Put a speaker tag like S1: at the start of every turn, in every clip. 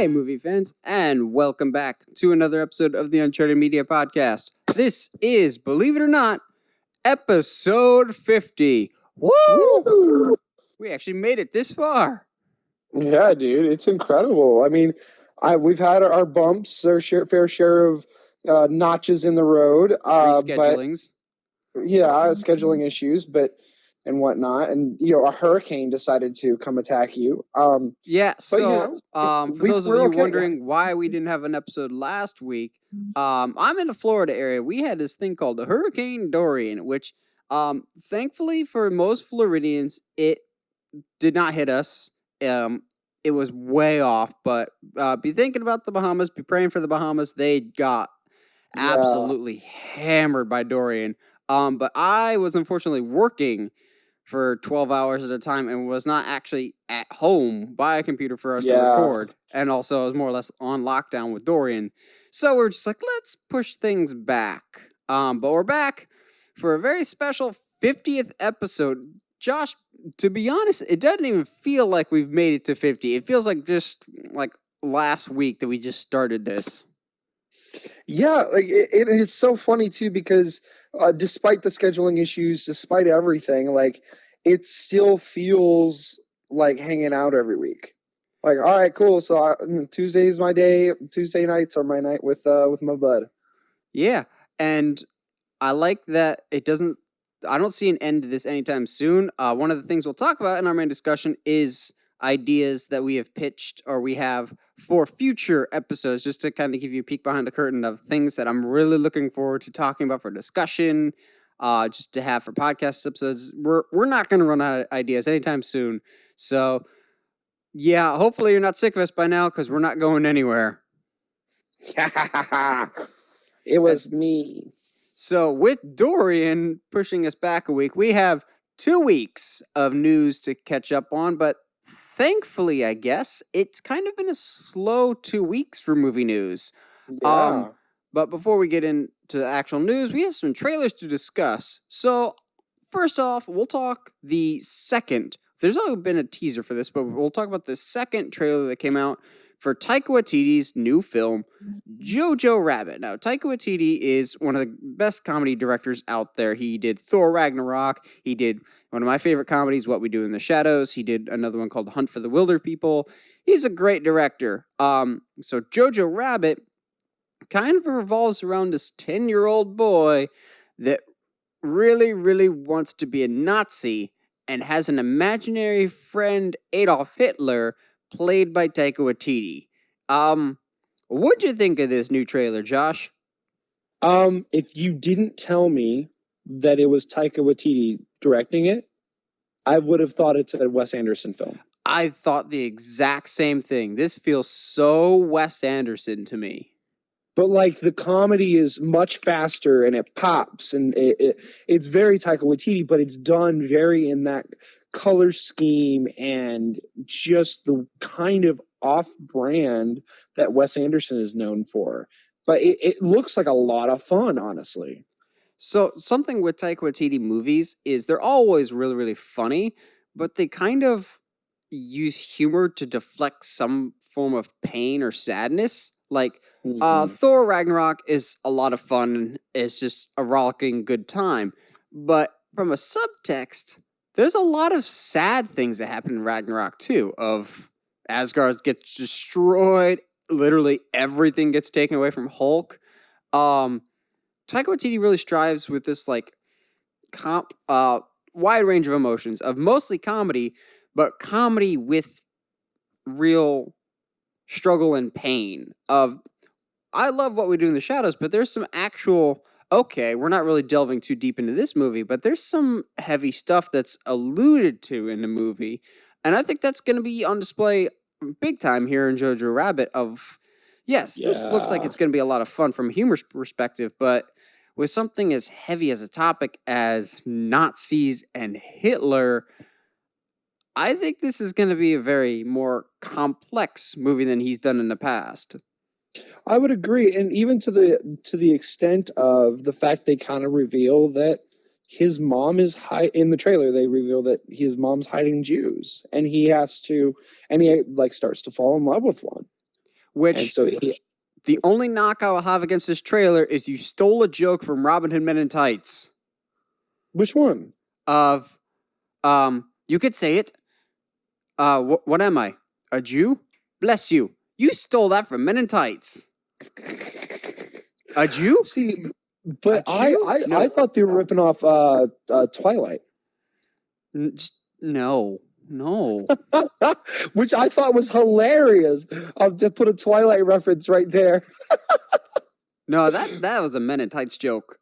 S1: Hey, movie fans, and welcome back to another episode of the Uncharted Media Podcast. This is, believe it or not, episode 50. Woo!
S2: Woo!
S1: We actually made it this far.
S2: Yeah, dude, it's incredible. I mean, we've had our bumps, our fair share of notches in the road,
S1: Reschedulings.
S2: but scheduling issues, and whatnot, and a hurricane decided to come attack you.
S1: For those of you
S2: okay.
S1: wondering why we didn't have an episode last week, I'm in the Florida area. We had this thing called the Hurricane Dorian, which, thankfully for most Floridians, it did not hit us. It was way off, but be thinking about the Bahamas, be praying for the Bahamas. They got absolutely hammered by Dorian. But I was unfortunately working for 12 hours at a time and was not actually at home by a computer for us to record. And also I was more or less on lockdown with Dorian. So we're just like, let's push things back. But we're back for a very special 50th episode. Josh, to be honest, it doesn't even feel like we've made it to 50. It feels like just like last week that we just started this.
S2: Yeah, like it's so funny too because despite the scheduling issues, despite everything, like it still feels like hanging out every week. Like, all right, cool. So Tuesday is my day. Tuesday nights are my night with my bud.
S1: Yeah, and I like that it doesn't. I don't see an end to this anytime soon. One of the things we'll talk about in our main discussion is ideas that we have pitched or we have for future episodes, just to kind of give you a peek behind the curtain of things that I'm really looking forward to talking about for discussion, just to have for podcast episodes. We're not going to run out of ideas anytime soon. So, yeah, hopefully you're not sick of us by now because we're not going anywhere.
S2: It was me.
S1: So with Dorian pushing us back a week, we have 2 weeks of news to catch up on, but thankfully, I guess, it's kind of been a slow 2 weeks for movie news.
S2: Yeah.
S1: But before we get into the actual news, we have some trailers to discuss. So first off, we'll talk the second. There's already been a teaser for this, but we'll talk about the second trailer that came out for Taika Waititi's new film, Jojo Rabbit. Now, Taika Waititi is one of the best comedy directors out there. He did Thor Ragnarok. He did one of my favorite comedies, What We Do in the Shadows. He did another one called Hunt for the Wilder People. He's a great director. So Jojo Rabbit kind of revolves around this 10-year-old boy that really, really wants to be a Nazi and has an imaginary friend, Adolf Hitler, played by Taika Waititi. What'd you think of this new trailer, Josh?
S2: If you didn't tell me that it was Taika Waititi directing it, I would have thought it's a Wes Anderson film.
S1: I thought the exact same thing. This feels so Wes Anderson to me.
S2: But like the comedy is much faster and it pops and it's very Taika Waititi, but it's done very in that color scheme and just the kind of off-brand that Wes Anderson is known for. But it looks like a lot of fun, honestly.
S1: So something with Taika Waititi movies is they're always really, really funny, but they kind of use humor to deflect some form of pain or sadness. Like, Thor Ragnarok is a lot of fun. It's just a rollicking good time. But from a subtext, there's a lot of sad things that happen in Ragnarok, too, of Asgard gets destroyed. Literally everything gets taken away from Hulk. Taika Waititi really strives with this, like, wide range of emotions, of mostly comedy, but comedy with real struggle and pain. I love What We Do in the Shadows, but there's some actual, we're not really delving too deep into this movie, but there's some heavy stuff that's alluded to in the movie, and I think that's going to be on display big time here in Jojo Rabbit this looks like it's going to be a lot of fun from a humor perspective, but with something as heavy as a topic as Nazis and Hitler, I think this is going to be a very more complex movie than he's done in the past.
S2: I would agree, and even to the extent of the fact they kind of reveal that his mom is in the trailer. They reveal that his mom's hiding Jews, and he starts to fall in love with one.
S1: Which
S2: so
S1: the only knock I will have against this trailer is you stole a joke from Robin Hood Men in Tights.
S2: Which one?
S1: Of, you could say it. What am I? A Jew? Bless you. You stole that from Men in Tights. A Jew?
S2: See, but
S1: No.
S2: I thought they were ripping off Twilight.
S1: No.
S2: Which I thought was hilarious. I'll just put a Twilight reference right there.
S1: No, that was a Men in Tights joke.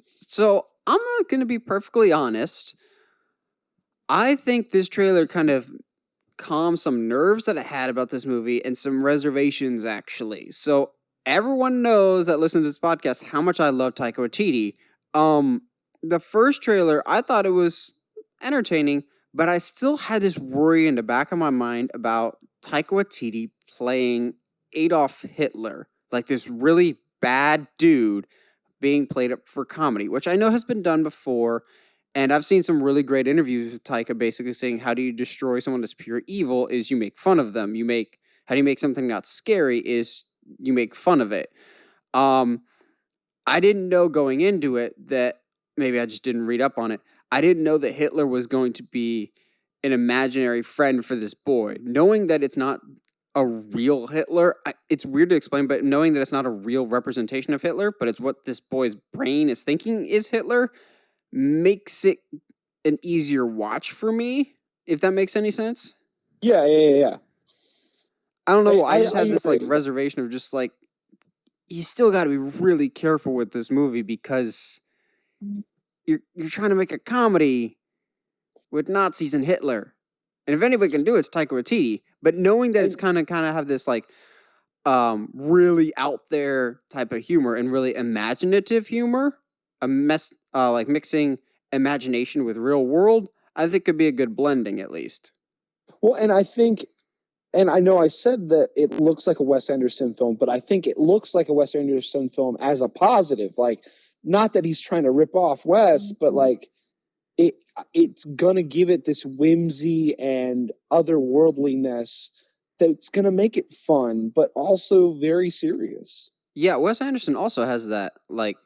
S1: So I'm going to be perfectly honest. I think this trailer kind of calmed some nerves that I had about this movie and some reservations, actually. So everyone knows that listens to this podcast how much I love Taika Waititi. The first trailer, I thought it was entertaining, but I still had this worry in the back of my mind about Taika Waititi playing Adolf Hitler, like this really bad dude being played up for comedy, which I know has been done before. And I've seen some really great interviews with Taika basically saying, how do you destroy someone that's pure evil is you make fun of them. How do you make something not scary is you make fun of it. I didn't know going into it that, maybe I just didn't read up on it, I didn't know that Hitler was going to be an imaginary friend for this boy. Knowing that it's not a real Hitler, it's weird to explain, but knowing that it's not a real representation of Hitler, but it's what this boy's brain is thinking is Hitler, makes it an easier watch for me, if that makes any sense.
S2: Yeah.
S1: I don't know. I just had this reservation of just like, you still got to be really careful with this movie because you're trying to make a comedy with Nazis and Hitler, and if anybody can do it, it's Taika Waititi. But knowing that it's kind of have this like really out there type of humor and really imaginative humor, like mixing imagination with real world, I think could be a good blending at least.
S2: Well, and I think, and I know I said that it looks like a Wes Anderson film, but I think it looks like a Wes Anderson film as a positive. Like, not that he's trying to rip off Wes, but like it's gonna give it this whimsy and otherworldliness that's gonna make it fun, but also very serious.
S1: Yeah, Wes Anderson also has that. Like,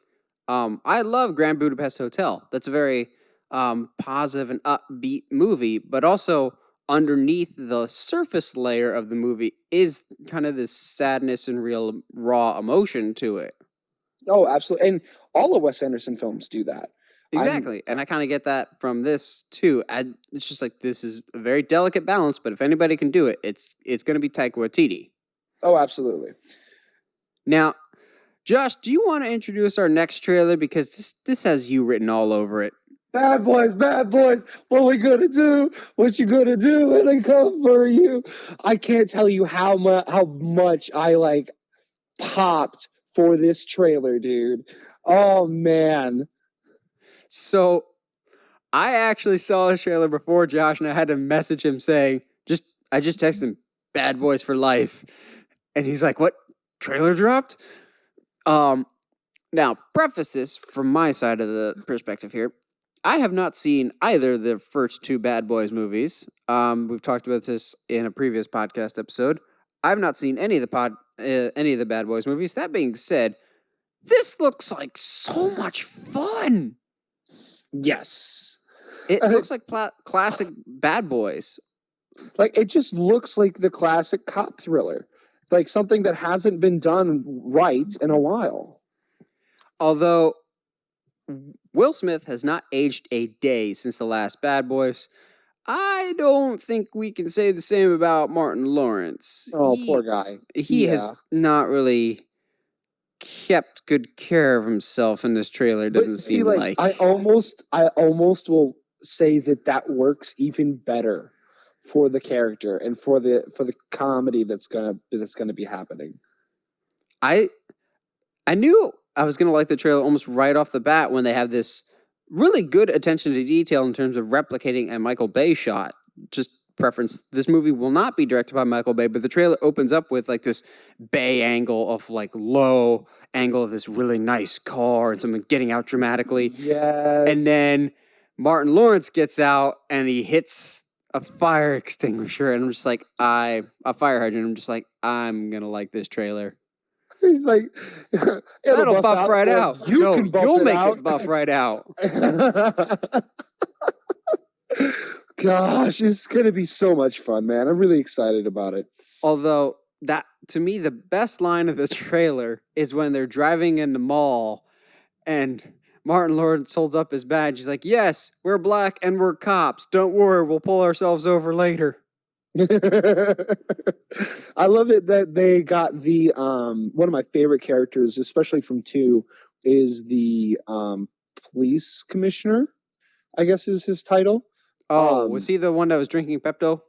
S1: I love Grand Budapest Hotel. That's a very positive and upbeat movie, but also underneath the surface layer of the movie is kind of this sadness and real raw emotion to it.
S2: Oh, absolutely. And all of Wes Anderson films do that.
S1: Exactly. And I kind of get that from this too. It's just like, this is a very delicate balance, but if anybody can do it, it's going to be Taika Waititi.
S2: Oh, absolutely.
S1: Now, Josh, do you want to introduce our next trailer? Because this has you written all over it.
S2: Bad boys, what we gonna do? What you gonna do when I come for you? I can't tell you how much I like popped for this trailer, dude. Oh man.
S1: So I actually saw the trailer before Josh, and I had to message him saying, I just texted him, Bad Boys for Life. And he's like, what? Trailer dropped? Now, preface this from my side of the perspective here. I have not seen either the first two Bad Boys movies. We've talked about this in a previous podcast episode. I've not seen any of the Bad Boys movies. That being said, this looks like so much fun.
S2: Yes.
S1: It looks like classic Bad Boys.
S2: Like, it just looks like the classic cop thriller. Like something that hasn't been done right in a while.
S1: Although Will Smith has not aged a day since the last Bad Boys, I don't think we can say the same about Martin Lawrence.
S2: Oh, poor guy.
S1: He has not really kept good care of himself in this trailer, doesn't seem like.
S2: I almost will say that works even better for the character and for the comedy that's gonna be happening.
S1: I knew I was gonna like the trailer almost right off the bat when they have this really good attention to detail in terms of replicating a Michael Bay shot. Just preference, this movie will not be directed by Michael Bay, but the trailer opens up with like this Bay angle of like low angle of this really nice car and someone getting out dramatically.
S2: Yes.
S1: And then Martin Lawrence gets out and he hits a fire extinguisher, and I'm just like, a fire hydrant. I'm just like, I'm gonna like this trailer.
S2: He's like,
S1: That'll buff right
S2: or
S1: out.
S2: You
S1: No,
S2: can buff
S1: you'll
S2: it
S1: make
S2: out.
S1: it buff right out.
S2: Gosh, it's gonna be so much fun, man. I'm really excited about it.
S1: Although that, to me, the best line of the trailer is when they're driving in the mall and Martin Lawrence holds up his badge. He's like, "Yes, we're black and we're cops. Don't worry, we'll pull ourselves over later."
S2: I love it that they got the one of my favorite characters, especially from 2, is the police commissioner, I guess is his title.
S1: Oh, was he the one that was drinking Pepto?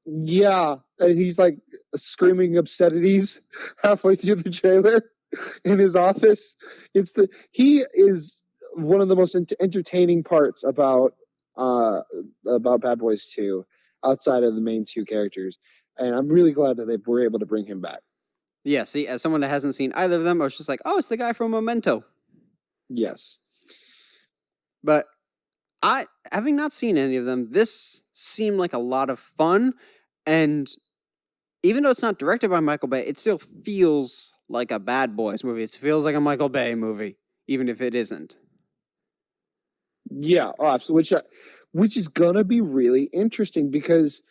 S2: Yeah, and he's like screaming obscenities halfway through the trailer in his office. He is one of the most entertaining parts about Bad Boys 2, outside of the main 2 characters, and I'm really glad that they were able to bring him back.
S1: Yeah, see, as someone that hasn't seen either of them, I was just like, oh, it's the guy from Memento.
S2: Yes.
S1: But having not seen any of them, this seemed like a lot of fun, and even though it's not directed by Michael Bay, it still feels like a Bad Boys movie. It feels like a Michael Bay movie, even if it isn't.
S2: Yeah, absolutely. Which is gonna be really interesting because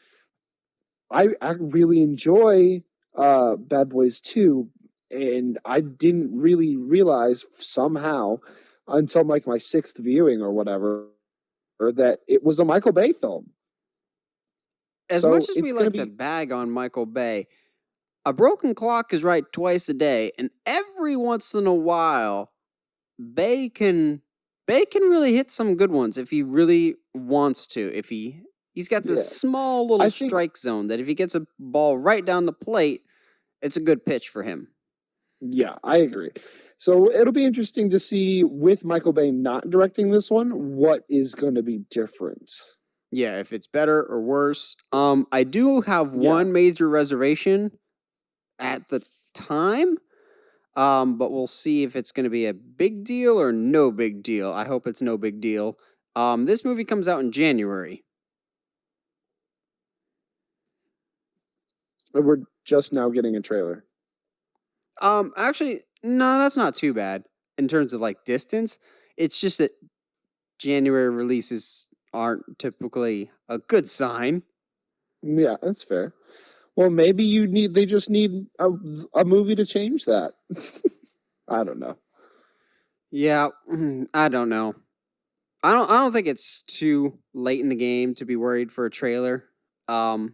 S2: I really enjoy Bad Boys 2, and I didn't really realize somehow until like my 6th viewing or whatever that it was a Michael Bay film.
S1: As much as we like to bag on Michael Bay, a broken clock is right twice a day, and every once in a while, Bay can really hit some good ones if he really wants to. If he's got this small little strike zone that if he gets a ball right down the plate, it's a good pitch for him.
S2: Yeah, I agree. So it'll be interesting to see, with Michael Bay not directing this one, what is going to be different.
S1: Yeah, if it's better or worse. I do have one major reservation at the time, but we'll see if it's going to be a big deal or no big deal. I hope it's no big deal. This movie comes out in January.
S2: We're just now getting a trailer.
S1: Actually, no, that's not too bad in terms of like distance. It's just that January releases aren't typically a good sign.
S2: Yeah, that's fair. Well, maybe they just need a movie to change that. I don't know.
S1: Yeah, I don't know. I don't think it's too late in the game to be worried for a trailer. But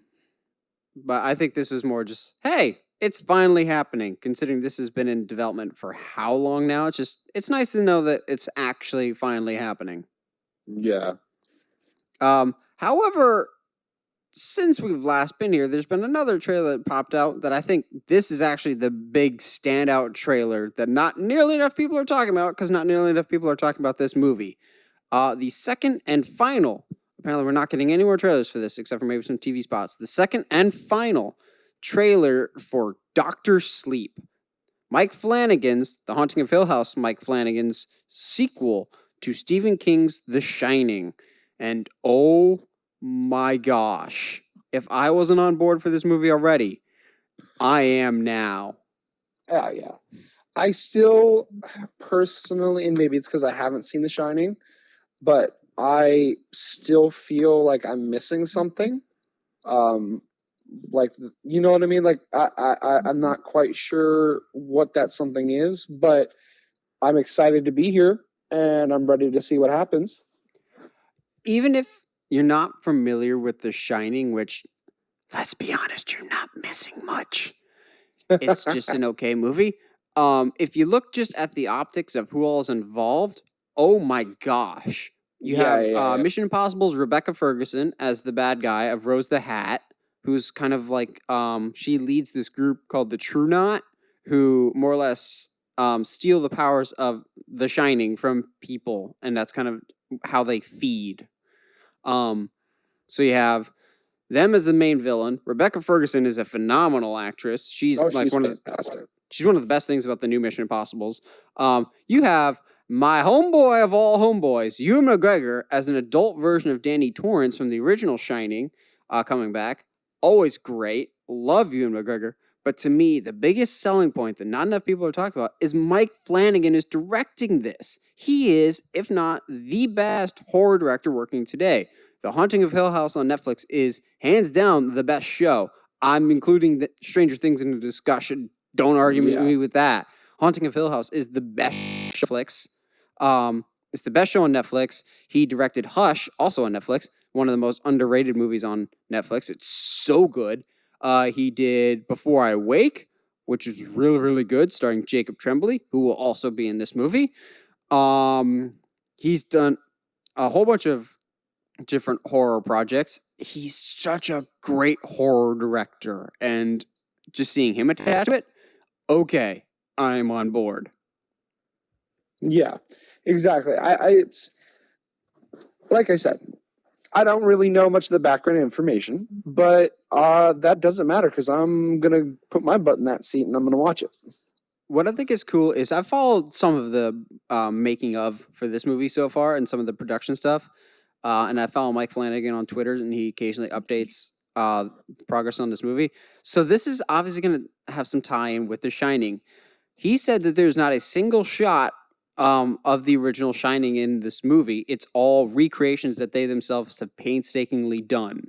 S1: I think this was more just, hey, it's finally happening, considering this has been in development for how long now? It's nice to know that it's actually finally happening.
S2: Yeah.
S1: However, since we've last been here, there's been another trailer that popped out that I think this is actually the big standout trailer that not nearly enough people are talking about, because not nearly enough people are talking about this movie. The second and final, apparently we're not getting any more trailers for this except for maybe some TV spots. The second and final trailer for Dr. Sleep. Mike Flanagan's, The Haunting of Hill House, Mike Flanagan's sequel to Stephen King's The Shining. And oh my gosh, if I wasn't on board for this movie already, I am now.
S2: Oh, yeah. I still personally, and maybe it's because I haven't seen The Shining, but I still feel like I'm missing something. Like, you know what I mean? Like, I'm not quite sure what that something is, but I'm excited to be here and I'm ready to see what happens.
S1: Even if you're not familiar with The Shining, which, let's be honest, you're not missing much. It's just an okay movie. If you look just at the optics of who all is involved, oh my gosh. You have Mission Impossible's Rebecca Ferguson as the bad guy of Rose the Hat, who's kind of like, she leads this group called the True Knot, who more or less steal the powers of The Shining from people, and that's kind of how they feed. So you have them as the main villain. Rebecca Ferguson is a phenomenal actress. She's one of the best things about the new Mission Impossibles. You have my homeboy of all homeboys, Ewan McGregor, as an adult version of Danny Torrance from the original Shining, coming back. Always great. Love Ewan McGregor. But to me, the biggest selling point that not enough people are talking about is Mike Flanagan is directing this. He is, if not the best horror director working today. The Haunting of Hill House on Netflix is hands down the best show. I'm including the Stranger Things in the discussion. Don't argue with me with that. Haunting of Hill House is the best show on Netflix. It's the best show on Netflix. He directed Hush, also on Netflix, one of the most underrated movies on Netflix. It's so good. He did Before I Wake, which is really, really good, starring Jacob Tremblay, who will also be in this movie. He's done a whole bunch of different horror projects. He's such a great horror director, and just seeing him attached to it, okay, I'm on board.
S2: Yeah, exactly. It's like I said, I don't really know much of the background information, but that doesn't matter because I'm going to put my butt in that seat and I'm going to watch it.
S1: What I think is cool is I've followed some of the making of for this movie so far and some of the production stuff. And I follow Mike Flanagan on Twitter, and he occasionally updates progress on this movie. So this is obviously going to have some tie-in with The Shining. He said that there's not a single shot of the original Shining in this movie. It's all recreations that they themselves have painstakingly done.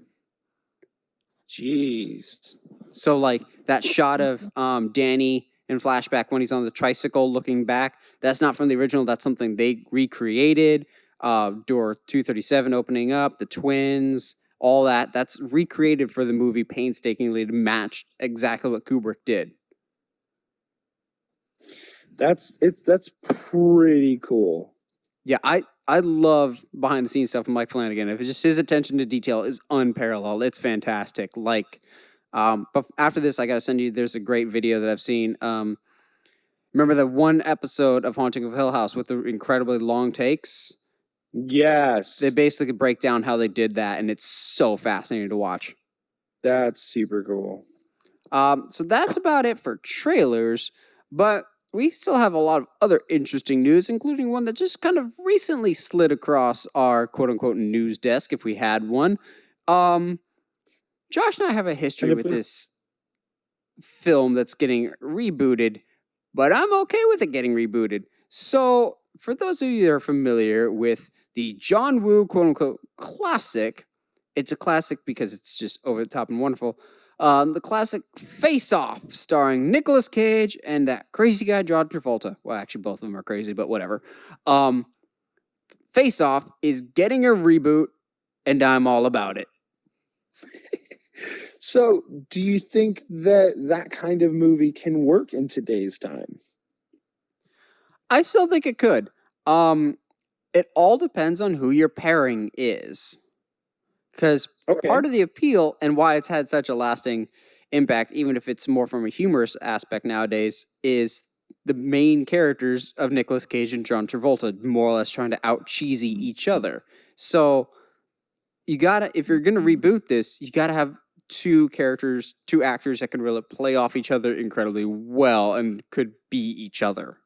S2: Jeez.
S1: So, like, that shot of Danny in flashback when he's on the tricycle looking back, that's not from the original. That's something they recreated. Door 237 opening up, the twins, all that. That's recreated for the movie painstakingly to match exactly what Kubrick did.
S2: That's pretty cool.
S1: Yeah, I love behind the scenes stuff from Mike Flanagan. If it's just his attention to detail is unparalleled. It's fantastic. Like, but after this, I gotta send you. There's a great video that I've seen. Remember that one episode of Haunting of Hill House with the incredibly long takes?
S2: Yes.
S1: They basically break down how they did that, and it's so fascinating to watch.
S2: That's super cool.
S1: So that's about it for trailers, but we still have a lot of other interesting news, including one that just kind of recently slid across our quote-unquote news desk, if we had one. Josh and I have a history with this film that's getting rebooted, but I'm okay with it getting rebooted. So, for those of you that are familiar with the John Woo quote-unquote classic, it's a classic because it's just over the top and wonderful, the classic Faceoff, starring Nicolas Cage and that crazy guy John Travolta. Well, actually, both of them are crazy, but whatever. Faceoff is getting a reboot, and I'm all about it.
S2: So, do you think that kind of movie can work in today's time?
S1: I still think it could. It all depends on who your pairing is. Because part of the appeal and why it's had such a lasting impact, even if it's more from a humorous aspect nowadays, is the main characters of Nicolas Cage and John Travolta more or less trying to out-cheesy each other. So, you gotta, if you're gonna reboot this, you gotta have two actors that can really play off each other incredibly well and could be each other.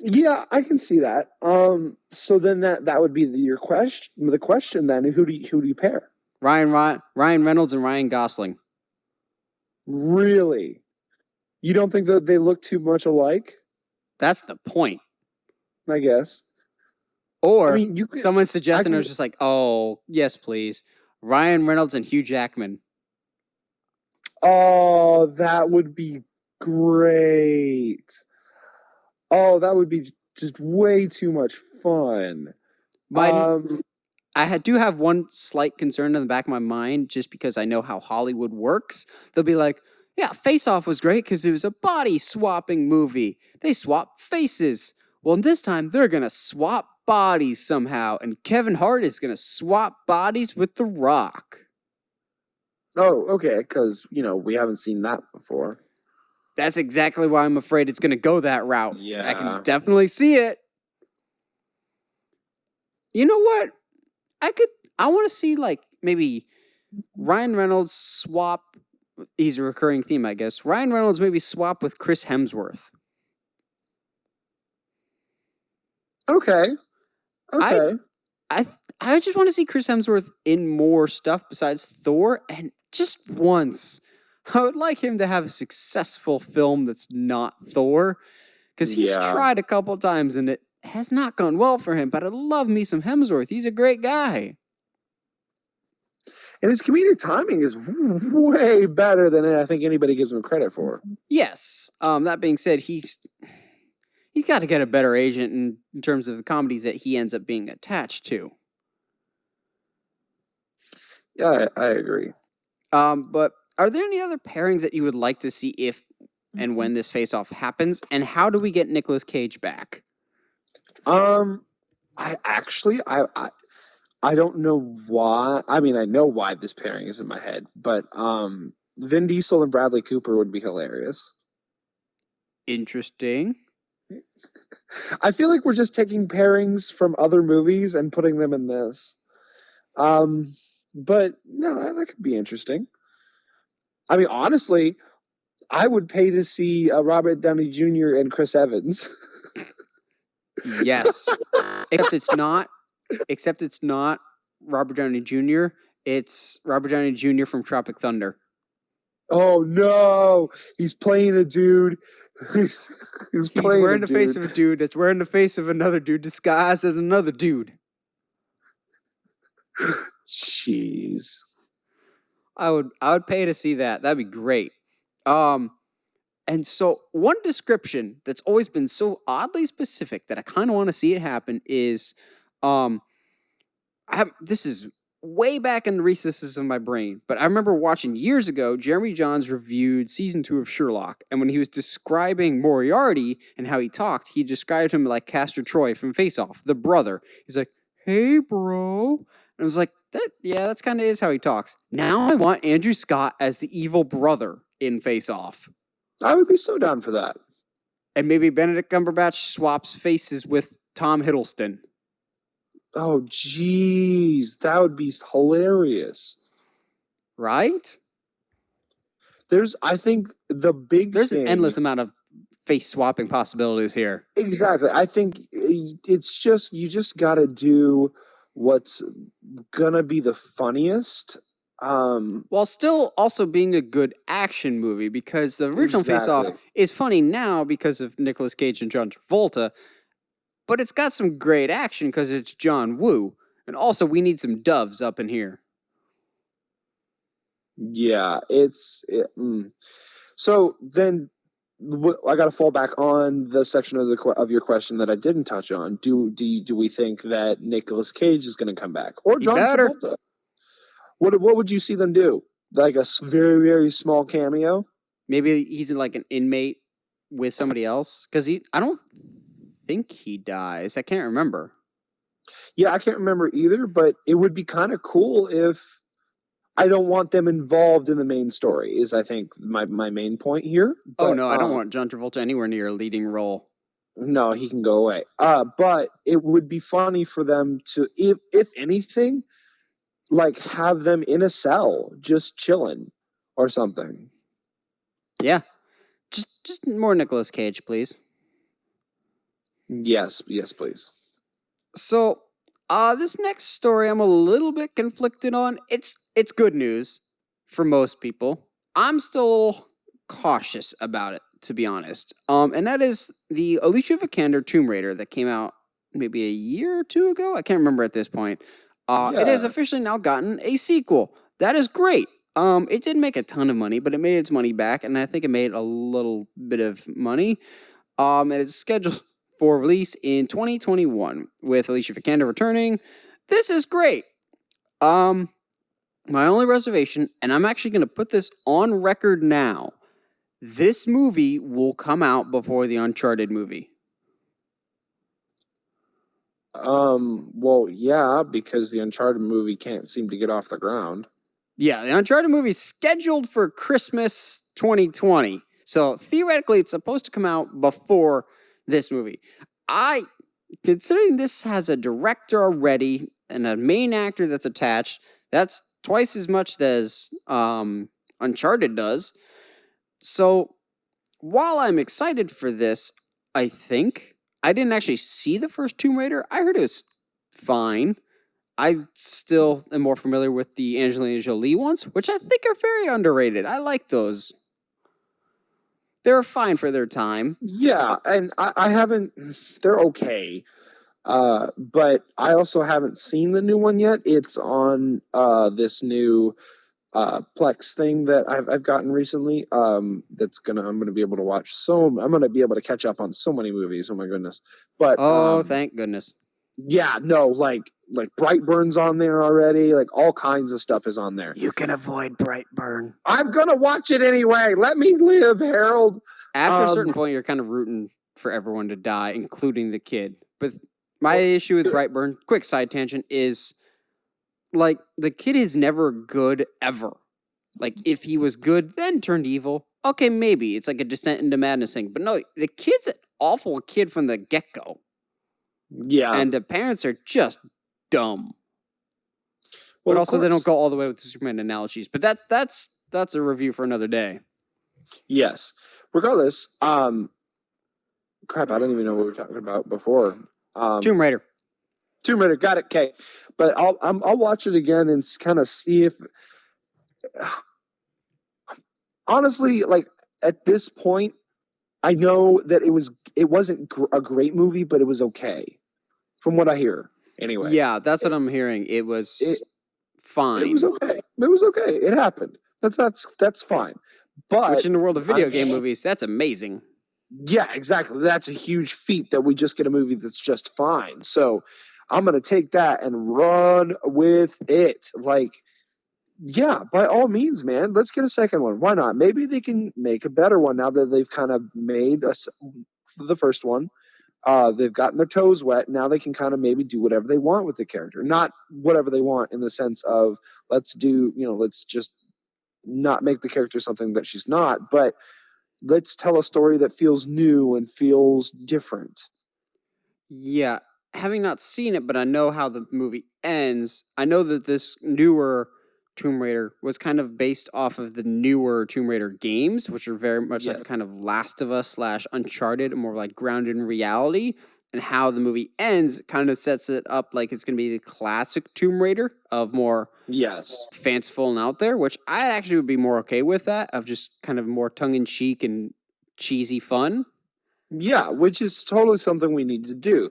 S2: Yeah, I can see that. So then that would be your question. The question then, who do you pair?
S1: Ryan Reynolds and Ryan Gosling.
S2: Really? You don't think that they look too much alike?
S1: That's the point.
S2: I guess.
S1: Or someone suggested, and I was just like, oh, yes, please. Ryan Reynolds and Hugh Jackman.
S2: Oh, that would be great. Oh, that would be just way too much fun.
S1: I do have one slight concern in the back of my mind, just because I know how Hollywood works. They'll be like, yeah, Face Off was great because it was a body swapping movie. They swapped faces. Well, this time they're going to swap bodies somehow, and Kevin Hart is going to swap bodies with The Rock.
S2: Oh, okay, because, we haven't seen that before.
S1: That's exactly why I'm afraid it's going to go that route.
S2: Yeah.
S1: I can definitely see it. You know what? I want to see, like, maybe Ryan Reynolds swap. He's a recurring theme, I guess. Ryan Reynolds maybe swap with Chris Hemsworth.
S2: Okay.
S1: I just want to see Chris Hemsworth in more stuff besides Thor, and just once. I would like him to have a successful film that's not Thor, because he's tried a couple times and it has not gone well for him, but I love me some Hemsworth. He's a great guy.
S2: And his comedic timing is way better than I think anybody gives him credit for.
S1: Yes. That being said, he's got to get a better agent in terms of the comedies that he ends up being attached to.
S2: Yeah, I agree.
S1: But are there any other pairings that you would like to see if and when this face-off happens? And how do we get Nicolas Cage back?
S2: I don't know why. I mean, I know why this pairing is in my head, but Vin Diesel and Bradley Cooper would be hilarious.
S1: Interesting.
S2: I feel like we're just taking pairings from other movies and putting them in this. But no, that could be interesting. I mean, honestly, I would pay to see Robert Downey Jr. and Chris Evans.
S1: Yes. Except it's not Robert Downey Jr. It's Robert Downey Jr. from Tropic Thunder.
S2: Oh no, he's playing a dude.
S1: He's wearing the face of a dude that's wearing the face of another dude disguised as another dude.
S2: Jeez.
S1: I would pay to see that. That'd be great. And so one description that's always been so oddly specific that I kind of want to see it happen is, this is way back in the recesses of my brain, but I remember watching years ago, Jeremy Jahns reviewed season 2 of Sherlock, and when he was describing Moriarty and how he talked, he described him like Castor Troy from Faceoff, the brother. He's like, "Hey, bro," and I was like, that's kind of is how he talks. Now I want Andrew Scott as the evil brother in Face-Off.
S2: I would be so down for that.
S1: And maybe Benedict Cumberbatch swaps faces with Tom Hiddleston.
S2: Oh, jeez. That would be hilarious.
S1: Right?
S2: I think there's
S1: an endless amount of face swapping possibilities here.
S2: Exactly. I think it's just, you just got to do what's gonna be the funniest,
S1: while still also being a good action movie, because the original Face-Off is funny now because of Nicolas Cage and John Travolta, but it's got some great action because it's John Woo, and also we need some doves up in here.
S2: Yeah, So then I got to fall back on the section of your question that I didn't touch on. Do we think that Nicolas Cage is going to come back, or John Travolta? What would you see them do? Like a very, very small cameo?
S1: Maybe he's like an inmate with somebody else, because I don't think he dies. I can't remember.
S2: Yeah, I can't remember either. But it would be kind of cool if. I don't want them involved in the main story, is I think my main point here.
S1: But, no, I don't want John Travolta anywhere near a leading role.
S2: No, he can go away. But it would be funny for them to, if anything, like have them in a cell, just chilling or something.
S1: Yeah. Just more Nicolas Cage, please.
S2: Yes, please.
S1: So, this next story I'm a little bit conflicted on. It's good news for most people. I'm still cautious about it, to be honest. And that is the Alicia Vikander Tomb Raider that came out maybe a year or two ago. I can't remember at this point. It has officially now gotten a sequel. That is great. It didn't make a ton of money, but it made its money back, and I think it made a little bit of money. And it's scheduled for release in 2021 with Alicia Vikander returning. This is great. My only reservation, and I'm actually going to put this on record now, this movie will come out before the Uncharted movie.
S2: Well, yeah, because the Uncharted movie can't seem to get off the ground.
S1: Yeah, the Uncharted movie is scheduled for Christmas 2020. So theoretically, it's supposed to come out before this movie. Considering this has a director already and a main actor that's attached, that's twice as much as Uncharted does. So while I'm excited for this, I didn't actually see the first Tomb Raider. I heard it was fine. I still am more familiar with the Angelina Jolie ones, which I think are very underrated. I like those. They're fine for their time.
S2: Yeah, and I haven't. They're okay. But I also haven't seen the new one yet. It's on this new Plex thing that I've gotten recently. I'm gonna be able to watch I'm gonna be able to catch up on so many movies. Oh my goodness! But
S1: Thank goodness.
S2: yeah, no, like Brightburn's on there already. Like all kinds of stuff is on there.
S1: You can avoid Brightburn.
S2: I'm gonna watch it anyway. Let me live, Harold.
S1: After a certain point, you're kind of rooting for everyone to die, including the kid. But my issue with Brightburn, quick side tangent, is like the kid is never good ever. Like if he was good, then turned evil. Okay, maybe it's like a descent into madness thing. But no, the kid's an awful kid from the get-go.
S2: Yeah.
S1: And the parents are just dumb.
S2: Well,
S1: but also they don't go all the way with the Superman analogies. But that's a review for another day.
S2: Yes. Regardless, crap, I don't even know what we were talking about before.
S1: Tomb Raider.
S2: Got it. Okay, but I'll watch it again and kind of see if. Honestly, like at this point, I know that it wasn't a great movie, but it was okay, from what I hear. Anyway.
S1: Yeah, that's what I'm hearing. It was fine.
S2: It was okay. It happened. That's fine. But
S1: which in the world of video game movies, that's amazing.
S2: Yeah, exactly. That's a huge feat that we just get a movie that's just fine. So I'm going to take that and run with it. Like, yeah, by all means, man, let's get a second one. Why not? Maybe they can make a better one now that they've kind of made the first one. They've gotten their toes wet. Now they can kind of maybe do whatever they want with the character. Not whatever they want in the sense of let's just not make the character something that she's not, but let's tell a story that feels new and feels different.
S1: Yeah, having not seen it, but I know how the movie ends. I know that this newer Tomb Raider was kind of based off of the newer Tomb Raider games, which are very much like kind of Last of Us / Uncharted, more like grounded in reality. And how the movie ends kind of sets it up like it's going to be the classic Tomb Raider of more fanciful and out there, which I actually would be more okay with that, of just kind of more tongue-in-cheek and cheesy fun.
S2: Yeah, which is totally something we need to do.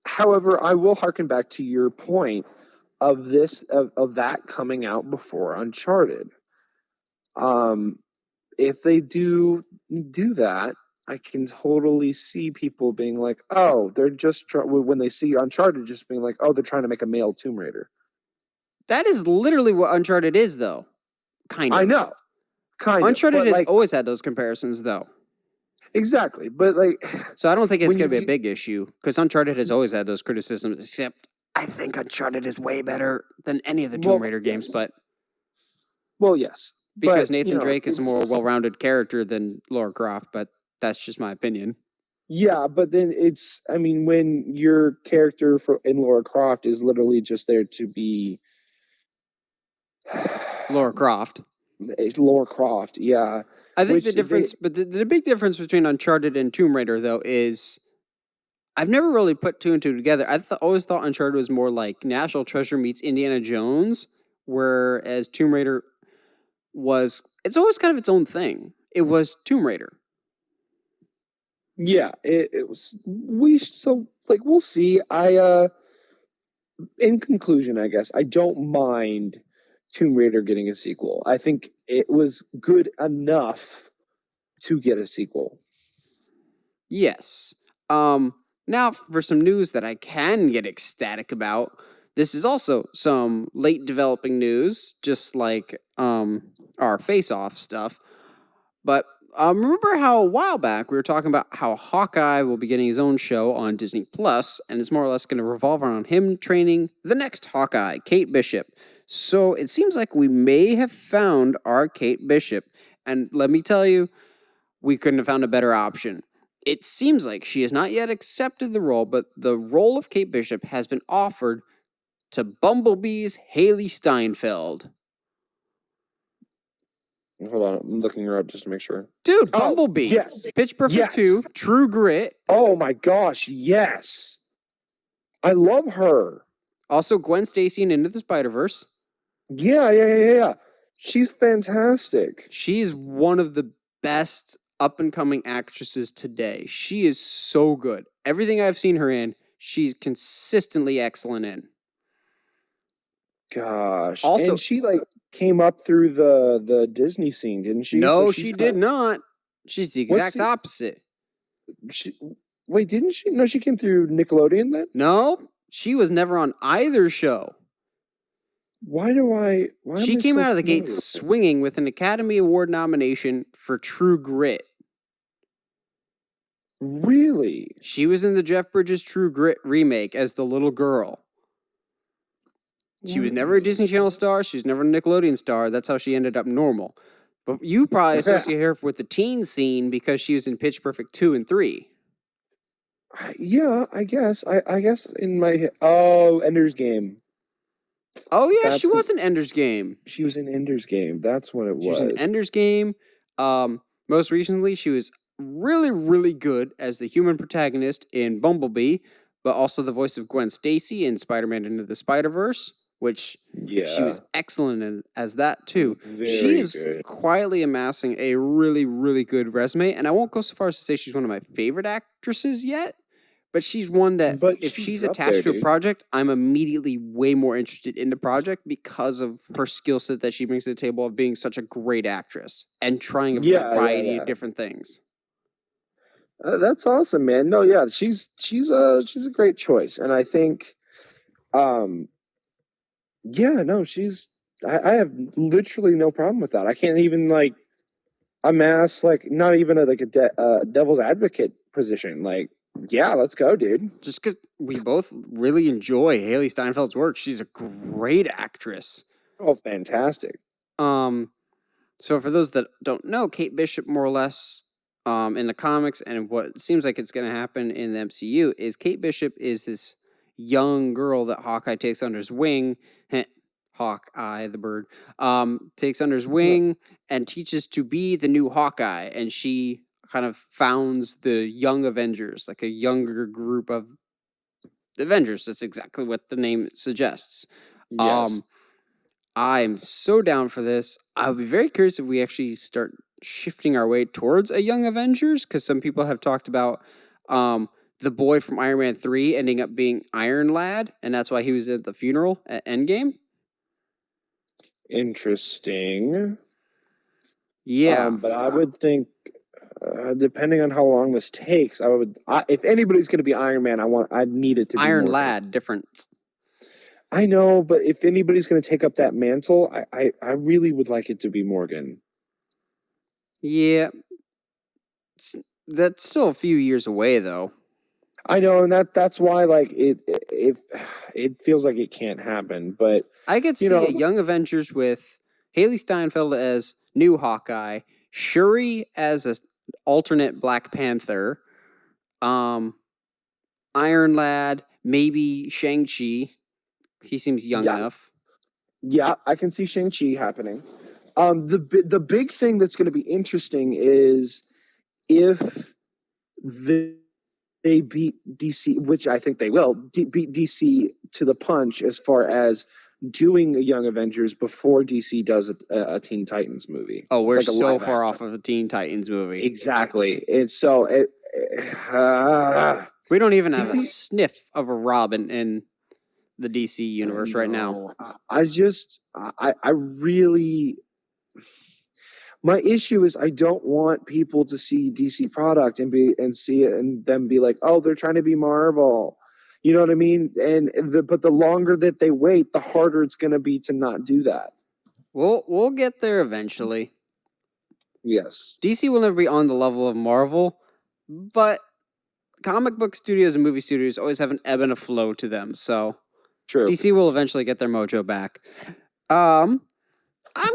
S2: However, I will harken back to your point of that coming out before Uncharted. If they do that, I can totally see people being like, oh, they're just when they see Uncharted, just being like, oh, they're trying to make a male Tomb Raider.
S1: That is literally what Uncharted is, though. Kind of.
S2: I know.
S1: Uncharted has always had those comparisons, though.
S2: Exactly. But
S1: so I don't think it's going to be a big issue, because Uncharted has always had those criticisms, except I think Uncharted is way better than any of the Tomb Raider games, but...
S2: Well, yes.
S1: Because Nathan Drake is a more well-rounded character than Lara Croft, but that's just my opinion.
S2: Yeah, but then when your character in Lara Croft is literally just there to be...
S1: Lara Croft.
S2: Lara Croft, yeah.
S1: I think the difference, but the big difference between Uncharted and Tomb Raider, though, is I've never really put two and two together. I always thought Uncharted was more like National Treasure meets Indiana Jones, whereas Tomb Raider it's always kind of its own thing. It was Tomb Raider.
S2: Yeah, it was. We'll see. In conclusion, I guess I don't mind Tomb Raider getting a sequel. I think it was good enough to get a sequel.
S1: Yes. Now for some news that I can get ecstatic about. This is also some late developing news, just like our Faceoff stuff. But remember how a while back we were talking about how Hawkeye will be getting his own show on Disney Plus, and it's more or less going to revolve around him training the next Hawkeye, Kate Bishop. So it seems like we may have found our Kate Bishop, and let me tell you, we couldn't have found a better option. It seems like she has not yet accepted the role, but the role of Kate Bishop has been offered to Bumblebee's Hailee Steinfeld.
S2: Hold on, I'm looking her up just to make sure.
S1: Dude, Bumblebee.
S2: Yes.
S1: Pitch Perfect 2, True Grit.
S2: Oh my gosh, yes. I love her.
S1: Also, Gwen Stacy in Into the Spider-Verse.
S2: Yeah. She's fantastic.
S1: She's one of the best up-and-coming actresses today. She is so good. Everything I've seen her in, she's consistently excellent in.
S2: Gosh.
S1: Also,
S2: and she like came up through the Disney scene, didn't she?
S1: No,
S2: So
S1: she did not. She's the exact opposite.
S2: Wait, didn't she? No, she came through Nickelodeon then?
S1: No, she was never on either show.
S2: She
S1: came out of the gate swinging with an Academy Award nomination for True Grit.
S2: Really?
S1: She was in the Jeff Bridges True Grit remake as the little girl. She was never a Disney Channel star. She was never a Nickelodeon star. That's how she ended up normal. But you probably associate her with the teen scene because she was in Pitch Perfect 2 and 3.
S2: Yeah, I guess. I guess in my head. Oh, Ender's Game.
S1: Oh, yeah, she was in Ender's Game.
S2: She was in Ender's Game. That's what it was.
S1: She was in Ender's Game. Most recently, she was really, really good as the human protagonist in Bumblebee, but also the voice of Gwen Stacy in Spider-Man Into the Spider-Verse, which she was excellent in as that, too. She is quietly amassing a really, really good resume, and I won't go so far as to say she's one of my favorite actresses yet, but she's one that if she's attached to a project, I'm immediately way more interested in the project because of her skill set that she brings to the table of being such a great actress and trying a variety of different things.
S2: That's awesome, man. No, yeah, she's a great choice, and I think, I have literally no problem with that. I can't even like amass not even a devil's advocate position. Like, yeah, let's go, dude.
S1: Just because we both really enjoy Hailee Steinfeld's work, she's a great actress.
S2: Oh, fantastic.
S1: So for those that don't know, Kate Bishop, more or less, in the comics, and what seems like it's going to happen in the MCU, is Kate Bishop is this young girl that Hawkeye takes under his wing. Hawkeye, the bird, takes under his wing and teaches to be the new Hawkeye, and she kind of founds the Young Avengers, like a younger group of Avengers. That's exactly what the name suggests.
S2: Yes.
S1: I'm so down for this. I'll be very curious if we actually start shifting our way towards a Young Avengers, because some people have talked about the boy from Iron Man 3 ending up being Iron Lad, and that's why he was at the funeral at Endgame.
S2: Interesting.
S1: Yeah.
S2: But I would think, depending on how long this takes, if anybody's going to be Iron Man, I need it to be
S1: Iron Lad, different.
S2: I know, but if anybody's going to take up that mantle, I really would like it to be Morgan.
S1: Yeah. That's still a few years away, though.
S2: I know, and that's why it feels like it can't happen. But
S1: I could see a Young Avengers with Hailee Steinfeld as new Hawkeye, Shuri as an alternate Black Panther, Iron Lad, maybe Shang-Chi. He seems young enough.
S2: Yeah, I can see Shang-Chi happening. The big thing that's going to be interesting is if they beat DC, which I think they will, beat DC to the punch as far as doing a Young Avengers before DC does a Teen Titans movie.
S1: Oh, we're so far off of a Teen Titans movie.
S2: Exactly. And so
S1: we don't even have a sniff of a Robin in the DC universe right now.
S2: I really... My issue is I don't want people to see DC product and see it and then be like, oh, they're trying to be Marvel. You know what I mean? But the longer that they wait, the harder it's going to be to not do that.
S1: We'll get there eventually.
S2: Yes.
S1: DC will never be on the level of Marvel, but comic book studios and movie studios always have an ebb and a flow to them. So
S2: true.
S1: DC will eventually get their mojo back. I'm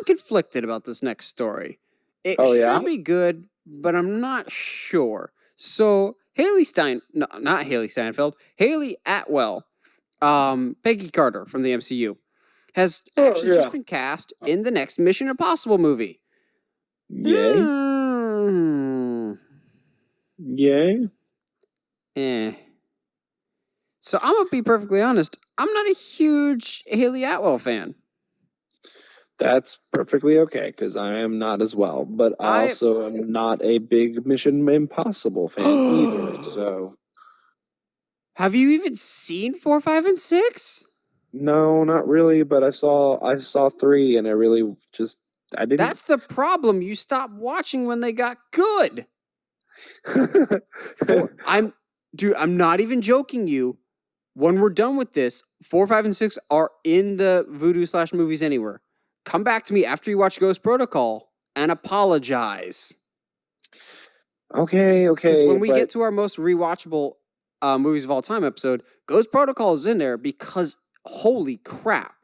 S1: conflicted about this next story. It should be good, but I'm not sure. So Hayley Atwell, Peggy Carter from the MCU, has actually just been cast in the next Mission Impossible movie.
S2: Yay. Yay.
S1: So I'm going to be perfectly honest. I'm not a huge Hayley Atwell fan.
S2: That's perfectly okay, because I am not as well. But I
S1: I
S2: also am not a big Mission Impossible fan either. So
S1: Have you even seen 4, 5, and 6?
S2: no, not really. But I saw 3, and I didn't.
S1: That's the problem. You stopped watching when they got good. I'm not even joking you. When we're done with this, 4, 5, and 6 are in the Voodoo/Movies Anywhere. Come back to me after you watch Ghost Protocol and apologize.
S2: Okay,
S1: Because when we
S2: but
S1: get to our most rewatchable movies of all time episode, Ghost Protocol is in there because holy crap.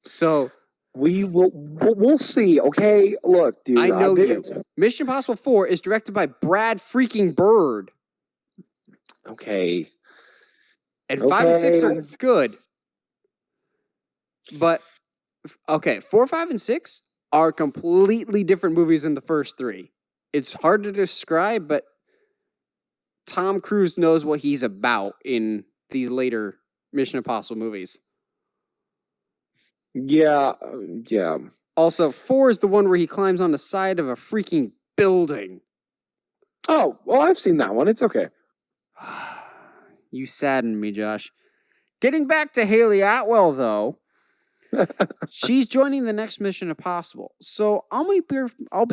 S1: So
S2: we'll see. Okay, look, dude.
S1: I know you. Mission Impossible 4 is directed by Brad freaking Bird.
S2: Okay.
S1: And 5 and 6 are good. But, okay, 4, 5, and 6 are completely different movies than the first 3. It's hard to describe, but Tom Cruise knows what he's about in these later Mission Impossible movies.
S2: Yeah.
S1: Also, 4 is the one where he climbs on the side of a freaking building.
S2: Oh, well, I've seen that one. It's okay.
S1: You sadden me, Josh. Getting back to Hayley Atwell, though, she's joining the next Mission Impossible. So I'll be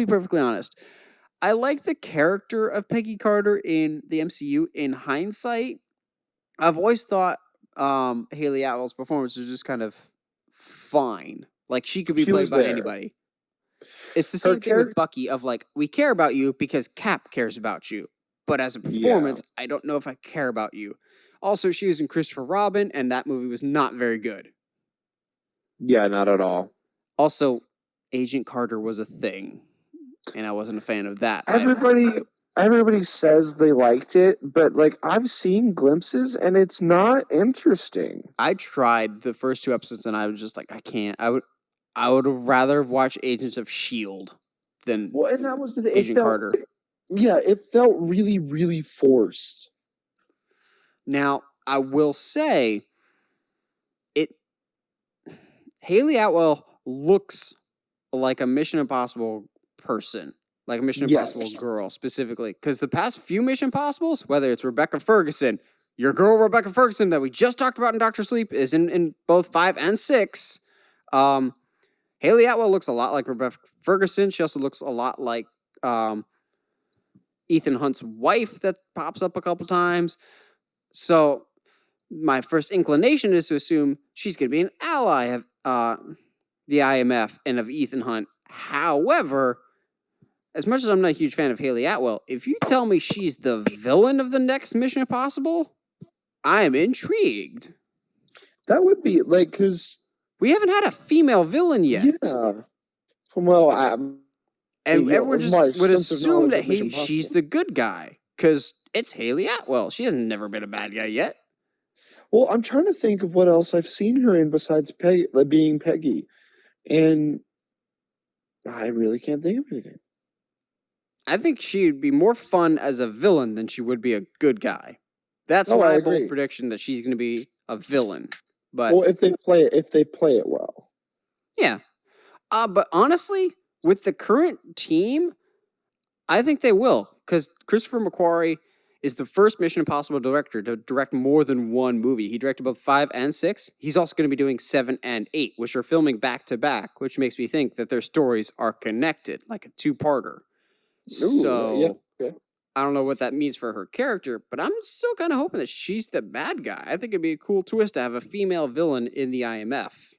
S1: perfectly honest. I like the character of Peggy Carter in the MCU. In hindsight, I've always thought Hayley Atwell's performance was just kind of fine. Like, she could be played by anybody. It's the same thing with Bucky of, like, we care about you because Cap cares about you. But as a performance, I don't know if I care about you. Also, she was in Christopher Robin, and that movie was not very good.
S2: Yeah, not at all.
S1: Also, Agent Carter was a thing, and I wasn't a fan of that.
S2: Everybody says they liked it, but like I've seen glimpses, and it's not interesting.
S1: I tried the first 2 episodes, and I was just like, I can't. I would rather watch Agents of S.H.I.E.L.D. than
S2: and that was
S1: Agent Carter.
S2: Yeah, it felt really, really forced.
S1: Now, I will say, Hayley Atwell looks like a Mission Impossible person, like a Mission Impossible girl specifically. Because the past few Mission Impossibles, whether it's Rebecca Ferguson, your girl Rebecca Ferguson that we just talked about in Dr. Sleep, is in both 5 and 6. Hayley Atwell looks a lot like Rebecca Ferguson. She also looks a lot like Ethan Hunt's wife that pops up a couple times. So my first inclination is to assume she's going to be an ally of the IMF and of Ethan Hunt. However, as much as I'm not a huge fan of Hayley Atwell, if you tell me she's the villain of the next Mission Impossible, I am intrigued.
S2: That would be like, because
S1: we haven't had a female villain yet.
S2: Yeah. Well,
S1: and everyone just would assume that she's the good guy because it's Hayley Atwell. She has never been a bad guy yet.
S2: Well, I'm trying to think of what else I've seen her in besides being Peggy, and I really can't think of anything.
S1: I think she'd be more fun as a villain than she would be a good guy. That's my bold prediction, that she's going to be a villain. But
S2: if they play it well,
S1: yeah. But honestly, with the current team, I think they will, because Christopher McQuarrie is the first Mission Impossible director to direct more than one movie. He directed both 5 and 6. He's also going to be doing 7 and 8, which are filming back to back, which makes me think that their stories are connected, like a 2-parter. So I don't know what that means for her character, but I'm still kind of hoping that she's the bad guy. I think it'd be a cool twist to have a female villain in the IMF.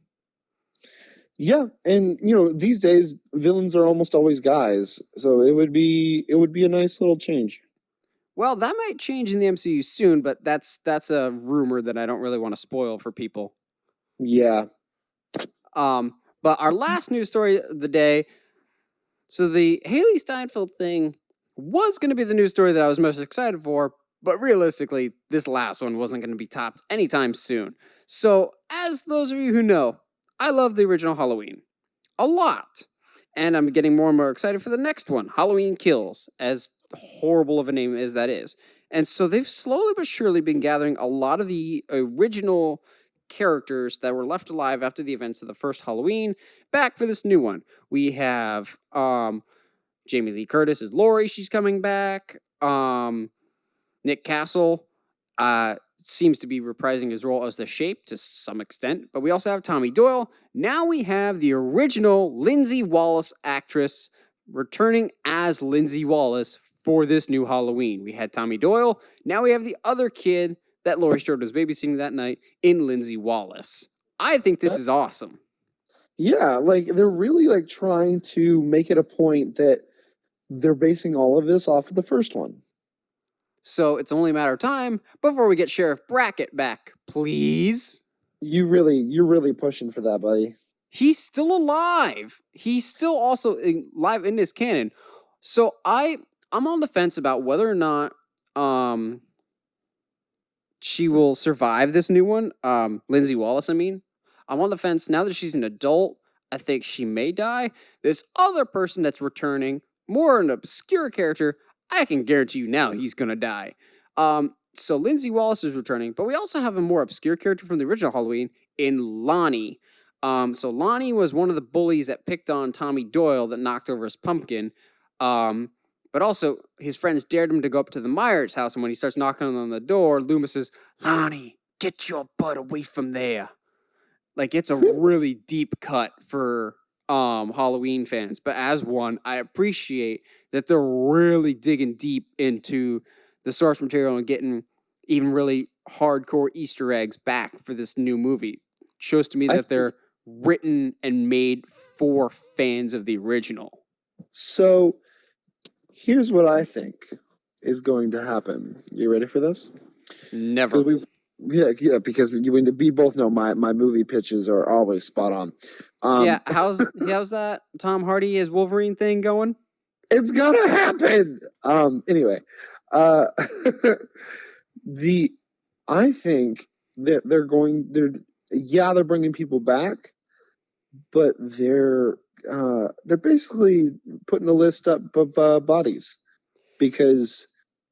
S2: Yeah, and these days villains are almost always guys, so it would be a nice little change.
S1: Well, that might change in the MCU soon, but that's a rumor that I don't really want to spoil for people.
S2: Yeah.
S1: But our last news story of the day. So the Hailee Steinfeld thing was going to be the news story that I was most excited for, but realistically, this last one wasn't going to be topped anytime soon. So, as those of you who know, I love the original Halloween a lot, and I'm getting more and more excited for the next one, Halloween Kills, as horrible of a name as that is. And so they've slowly but surely been gathering a lot of the original characters that were left alive after the events of the first Halloween back for this new one. We have Jamie Lee Curtis as Laurie, she's coming back. Nick Castle seems to be reprising his role as the Shape to some extent, but we also have Tommy Doyle. Now we have the original Lindsey Wallace actress returning as Lindsey Wallace for this new Halloween. We had Tommy Doyle. Now we have the other kid that Laurie Strode was babysitting that night in Lindsey Wallace. I think this is awesome.
S2: Yeah, like they're really like trying to make it a point that they're basing all of this off of the first one.
S1: So it's only a matter of time before we get Sheriff Brackett back, please.
S2: You're really pushing for that, buddy.
S1: He's still alive. He's still also alive in this canon. So I'm on the fence about whether or not she will survive this new one. Lindsey Wallace, I mean. I'm on the fence. Now that she's an adult, I think she may die. This other person that's returning, more an obscure character, I can guarantee you now he's going to die. So Lindsey Wallace is returning, but we also have a more obscure character from the original Halloween in Lonnie. So Lonnie was one of the bullies that picked on Tommy Doyle that knocked over his pumpkin. But also, his friends dared him to go up to the Myers house, and when he starts knocking on the door, Loomis says, "Lonnie, get your butt away from there." Like, it's a really deep cut for Halloween fans. But as one, I appreciate that they're really digging deep into the source material and getting even really hardcore Easter eggs back for this new movie. It shows to me that they're written and made for fans of the original. So
S2: here's what I think is going to happen. You ready for this?
S1: Never.
S2: Yeah, because we both know my movie pitches are always spot on.
S1: How's that Tom Hardy as Wolverine thing going?
S2: It's gonna happen. Anyway, I think that they're bringing people back, but they're basically putting a list up of bodies because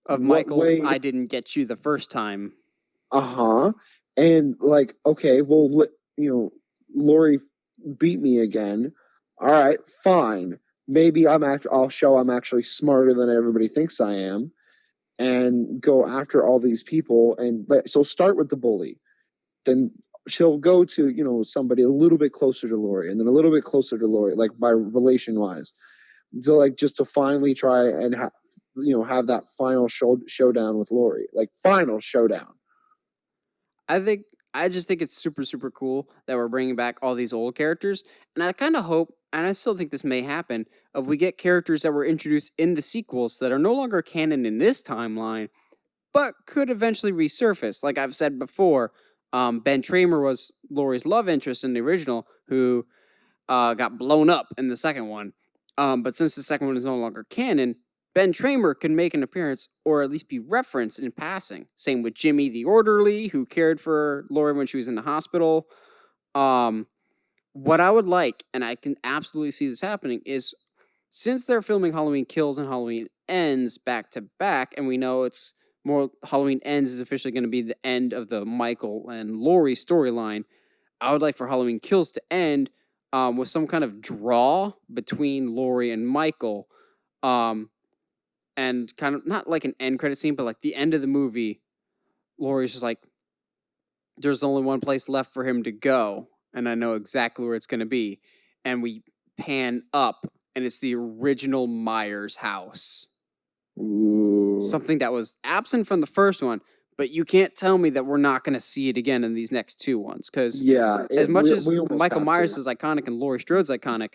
S1: of Michael's I didn't get you the first time.
S2: And like, okay, well, Laurie beat me again. All right, fine. Maybe I'll show I'm actually smarter than everybody thinks I am, and go after all these people. And so start with the bully, then she'll go to somebody a little bit closer to Laurie, and then a little bit closer to Laurie, like by relation wise, just to finally try and have that final showdown with Laurie, like final showdown.
S1: I just think it's super, super cool that we're bringing back all these old characters. And I kind of hope, and I still think this may happen, if we get characters that were introduced in the sequels that are no longer canon in this timeline, but could eventually resurface. Like I've said before, Ben Tramer was Laurie's love interest in the original, who got blown up in the second one. But since the second one is no longer canon, Ben Tramer can make an appearance or at least be referenced in passing. Same with Jimmy the orderly, who cared for Laurie when she was in the hospital. What I would like, and I can absolutely see this happening, is since they're filming Halloween Kills and Halloween Ends back to back, and we know it's more Halloween Ends is officially going to be the end of the Michael and Laurie storyline, I would like for Halloween Kills to end with some kind of draw between Laurie and Michael. And kind of not like an end credit scene, but like the end of the movie, Laurie's just like, there's only one place left for him to go, and I know exactly where it's going to be. And we pan up, and it's the original Myers house.
S2: Ooh.
S1: Something that was absent from the first one, but you can't tell me that we're not going to see it again in these next two ones. Because as much as Michael Myers is iconic and Laurie Strode's iconic,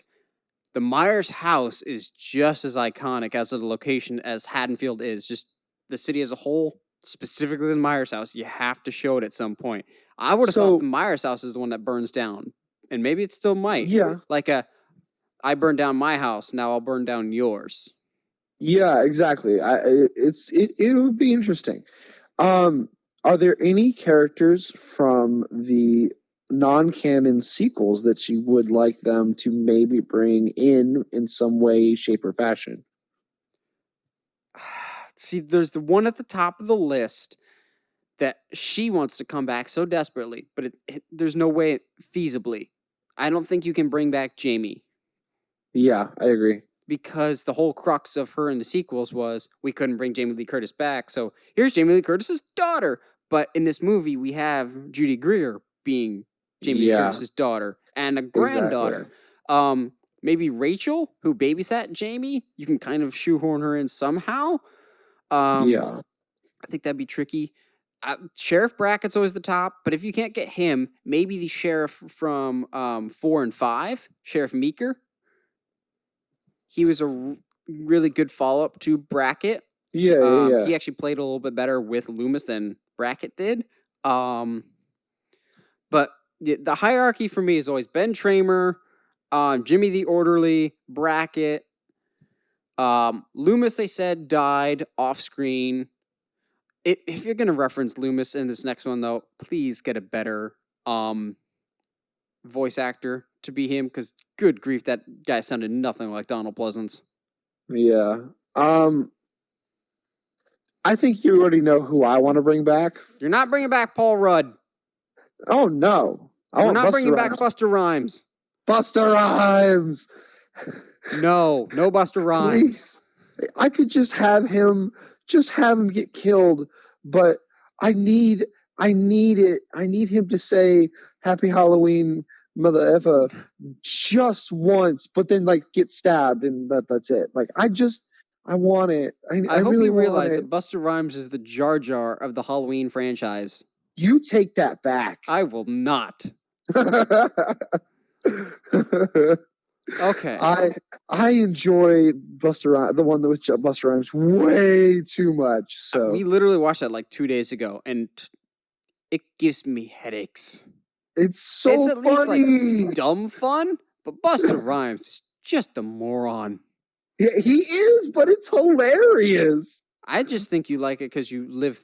S1: the Myers house is just as iconic as a location as Haddonfield is. Just the city as a whole, specifically the Myers house, you have to show it at some point. I would have thought the Myers house is the one that burns down, and maybe it still might.
S2: Yeah,
S1: like I burned down my house, now I'll burn down yours.
S2: Yeah, exactly. It would be interesting. Are there any characters from the non-canon sequels that you would like them to maybe bring in some way, shape, or fashion?
S1: See, there's the one at the top of the list that she wants to come back so desperately, but there's no way feasibly. I don't think you can bring back Jamie.
S2: Yeah, I agree.
S1: Because the whole crux of her in the sequels was we couldn't bring Jamie Lee Curtis back. So here's Jamie Lee Curtis's daughter. But in this movie, we have Judy Greer being Jamie Lee Curtis's daughter and a granddaughter. Exactly. Maybe Rachel, who babysat Jamie. You can kind of shoehorn her in somehow. I think that'd be tricky. Sheriff Brackett's always the top, but if you can't get him, maybe the sheriff from 4 and 5, Sheriff Meeker. He was a really good follow-up to Brackett. Yeah. He actually played a little bit better with Loomis than Brackett did. But the hierarchy for me is always Ben Tramer, Jimmy the Orderly, Brackett. Loomis, they said, died off-screen. If you're going to reference Loomis in this next one, though, please get a better voice actor to be him, because good grief, that guy sounded nothing like Donald Pleasance.
S2: Yeah. I think you already know who I want to bring back.
S1: You're not bringing back Paul Rudd.
S2: Oh, no.
S1: You're not bringing back Busta Rhymes.
S2: Busta Rhymes.
S1: No Busta Rhymes.
S2: Please. I could just have him get killed, but I need it. I need him to say Happy Halloween, mother effer, just once, but then like get stabbed and that's it. Like I want it. I
S1: hope
S2: really
S1: you realize
S2: want it.
S1: that Busta Rhymes is the Jar Jar of the Halloween franchise.
S2: You take that back.
S1: I will not. Okay.
S2: I enjoy Busta Rhymes, the one with Busta Rhymes, way too much. So
S1: we literally watched that like 2 days ago, and it gives me headaches.
S2: It's so
S1: it's at
S2: funny.
S1: Least like dumb fun, but Busta Rhymes is just a moron.
S2: Yeah, he is, but it's hilarious.
S1: I just think you like it because you live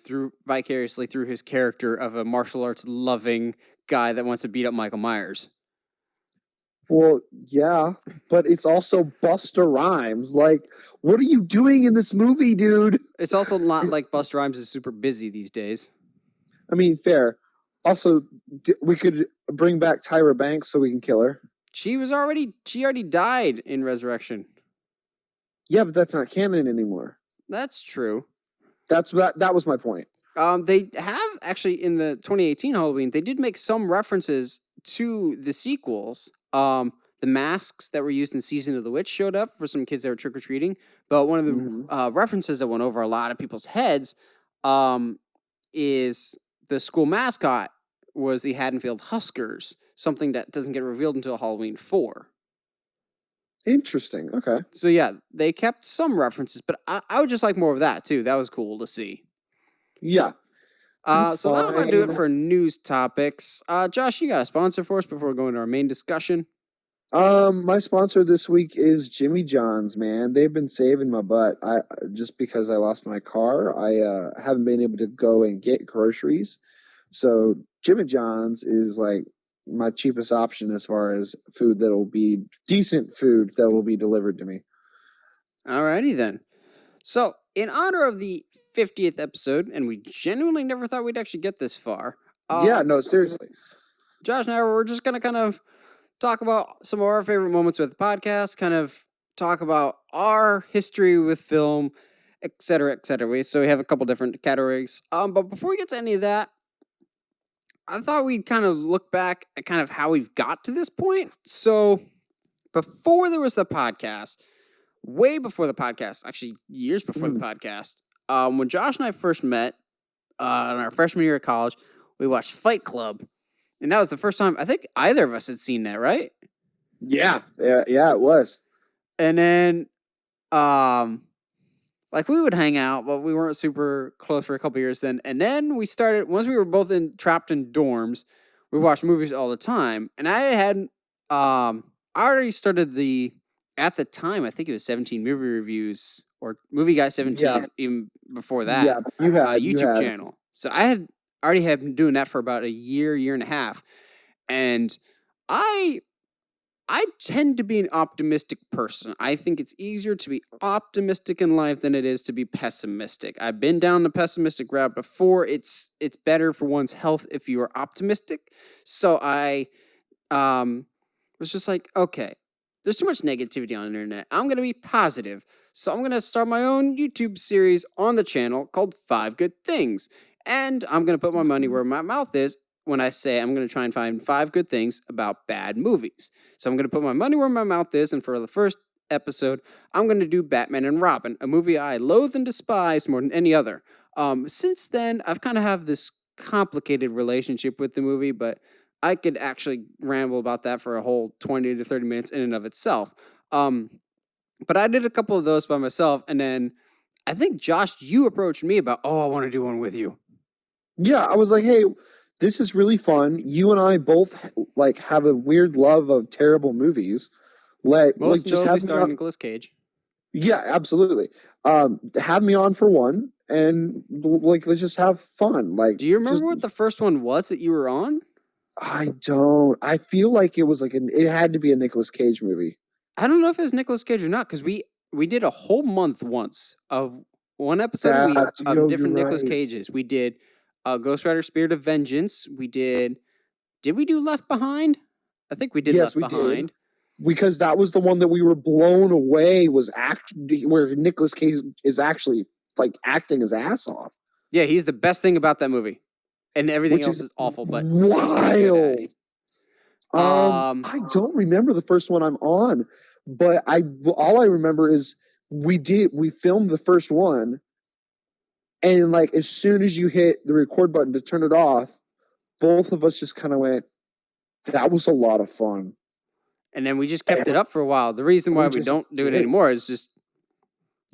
S1: vicariously through his character of a martial arts loving guy that wants to beat up Michael Myers.
S2: Well, yeah, but it's also Busta Rhymes. Like, what are you doing in this movie, dude?
S1: It's also not like Busta Rhymes is super busy these days.
S2: I mean, fair. Also, we could bring back Tyra Banks so we can kill her.
S1: She already died in Resurrection.
S2: Yeah, but that's not canon anymore.
S1: That's true.
S2: That was my point.
S1: They have actually in the 2018 Halloween, they did make some references to the sequels. The masks that were used in Season of the Witch showed up for some kids that were trick-or-treating. But one of the references that went over a lot of people's heads is the school mascot was the Haddonfield Huskers, something that doesn't get revealed until Halloween 4.
S2: Interesting. Okay.
S1: So yeah, they kept some references, but I would just like more of that too. That was cool to see.
S2: Yeah.
S1: So that'll about do it for news topics. Josh, you got a sponsor for us before we go into our main discussion?
S2: My sponsor this week is Jimmy John's, man. They've been saving my butt. Just because I lost my car, I haven't been able to go and get groceries. So Jimmy John's is like my cheapest option as far as food that'll be decent food that will be delivered to me.
S1: Alrighty then. So in honor of the 50th episode, and we genuinely never thought we'd actually get this far.
S2: Yeah, no, seriously.
S1: Josh and I were just going to kind of talk about some of our favorite moments with the podcast, kind of talk about our history with film, et cetera, et cetera. So we have a couple different categories. But before we get to any of that, I thought we'd kind of look back at kind of how we've got to this point. So before there was the podcast, way before the podcast, actually years before the podcast, when Josh and I first met in our freshman year of college, we watched Fight Club. And that was the first time I think either of us had seen that, right?
S2: Yeah, it was.
S1: And then, like we would hang out, but we weren't super close for a couple years then. And then we started, once we were both trapped in dorms, we watched movies all the time. And I already started at the time, I think it was 17 movie reviews or Movie Guy 17, even before that.
S2: Yeah, you have
S1: YouTube channel. So I already had been doing that for about a year and a half. And I I tend to be an optimistic person. I think it's easier to be optimistic in life than it is to be pessimistic. I've been down the pessimistic route before. It's better for one's health if you are optimistic. So I was just like, okay, there's too much negativity on the internet. I'm going to be positive. So I'm going to start my own YouTube series on the channel called 5 Good Things. And I'm going to put my money where my mouth is when I say I'm going to try and find 5 good things about bad movies. So I'm going to put my money where my mouth is. And for the first episode, I'm going to do Batman and Robin, a movie I loathe and despise more than any other. Since then, I've kind of have this complicated relationship with the movie, but I could actually ramble about that for a whole 20 to 30 minutes in and of itself. But I did a couple of those by myself, and then I think, Josh, you approached me about, I want to do one with you.
S2: Yeah, I was like, hey, this is really fun. You and I both like have a weird love of terrible movies.
S1: Most notably starring Nicolas Cage.
S2: Yeah, absolutely. Have me on for one, and like let's just have fun. Like,
S1: do you remember what the first one was that you were on?
S2: I don't. I feel like it was like it had to be a Nicolas Cage movie.
S1: I don't know if it was Nicolas Cage or not, because we did a whole month once of one episode a week of different Nicolas Cages. We did Ghost Rider: Spirit of Vengeance. We did we do Left Behind? I think we did Left Behind.
S2: Did. Because that was the one that we were blown away where Nicolas Cage is actually like acting his ass off.
S1: Yeah, he's the best thing about that movie. And everything else is awful, but
S2: wild. I don't remember the first one I'm on, but all I remember is we filmed the first one, and like as soon as you hit the record button to turn it off, both of us just kind of went, that was a lot of fun.
S1: And then we just kept it up for a while. The reason why we don't do it anymore is just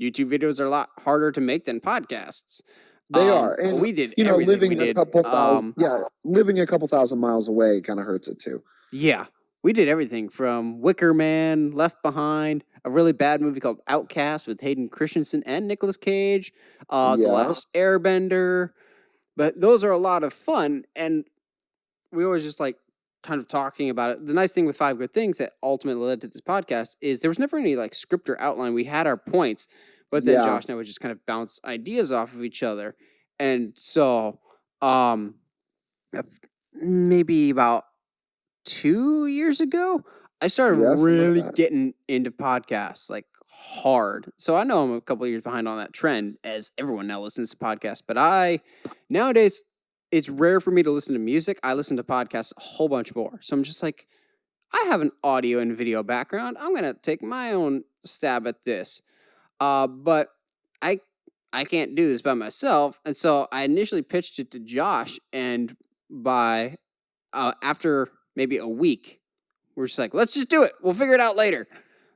S1: YouTube videos are a lot harder to make than podcasts.
S2: They are, and
S1: we did.
S2: Living a couple thousand miles away kind of hurts it too.
S1: Yeah, we did everything from Wicker Man, Left Behind, a really bad movie called Outcast with Hayden Christensen and Nicolas Cage, The Last Airbender. But those are a lot of fun, and we always just like kind of talking about it. The nice thing with 5 Good Things that ultimately led to this podcast is there was never any like script or outline. We had our points. But then Josh and I would just kind of bounce ideas off of each other. And so maybe about 2 years ago, I started really getting into podcasts, like hard. So I know I'm a couple of years behind on that trend, as everyone now listens to podcasts. But nowadays, it's rare for me to listen to music. I listen to podcasts a whole bunch more. So I'm just like, I have an audio and video background. I'm going to take my own stab at this. But I can't do this by myself, and so I initially pitched it to Josh, and by after maybe a week, we're just like, let's just do it. We'll figure it out later.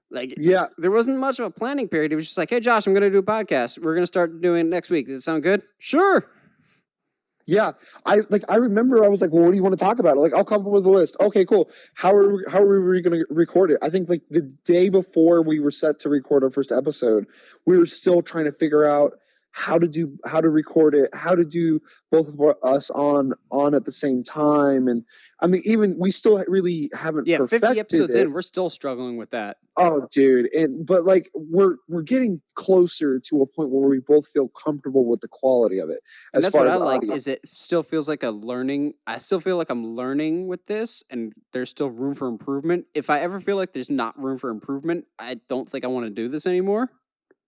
S1: Like, there wasn't much of a planning period. It was just like, hey, Josh, I'm going to do a podcast. We're going to start doing it next week. Does it sound good? Sure.
S2: Yeah, I remember I was like, well, what do you want to talk about? Like, I'll come up with a list. Okay, cool. How are we going to record it? I think like the day before we were set to record our first episode, we were still trying to figure out how to record it, how to do both of us on at the same time. And I mean, even we still really haven't perfected
S1: 50 episodes in, we're still struggling with that.
S2: Oh, dude. But like we're getting closer to a point where we both feel comfortable with the quality of it.
S1: And that's what I like, is it still feels like a learning. I still feel like I'm learning with this, and there's still room for improvement. If I ever feel like there's not room for improvement, I don't think I want to do this anymore.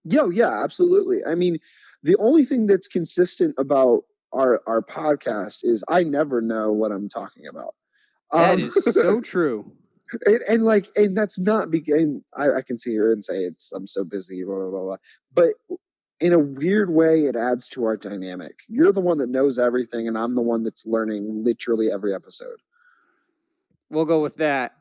S2: Yeah, absolutely. I mean, the only thing that's consistent about our podcast is I never know what I'm talking about.
S1: That is so true.
S2: And that's not because I can sit here and say I'm so busy, blah, blah, blah, blah. But in a weird way, it adds to our dynamic. You're the one that knows everything, and I'm the one that's learning literally every episode.
S1: We'll go with that.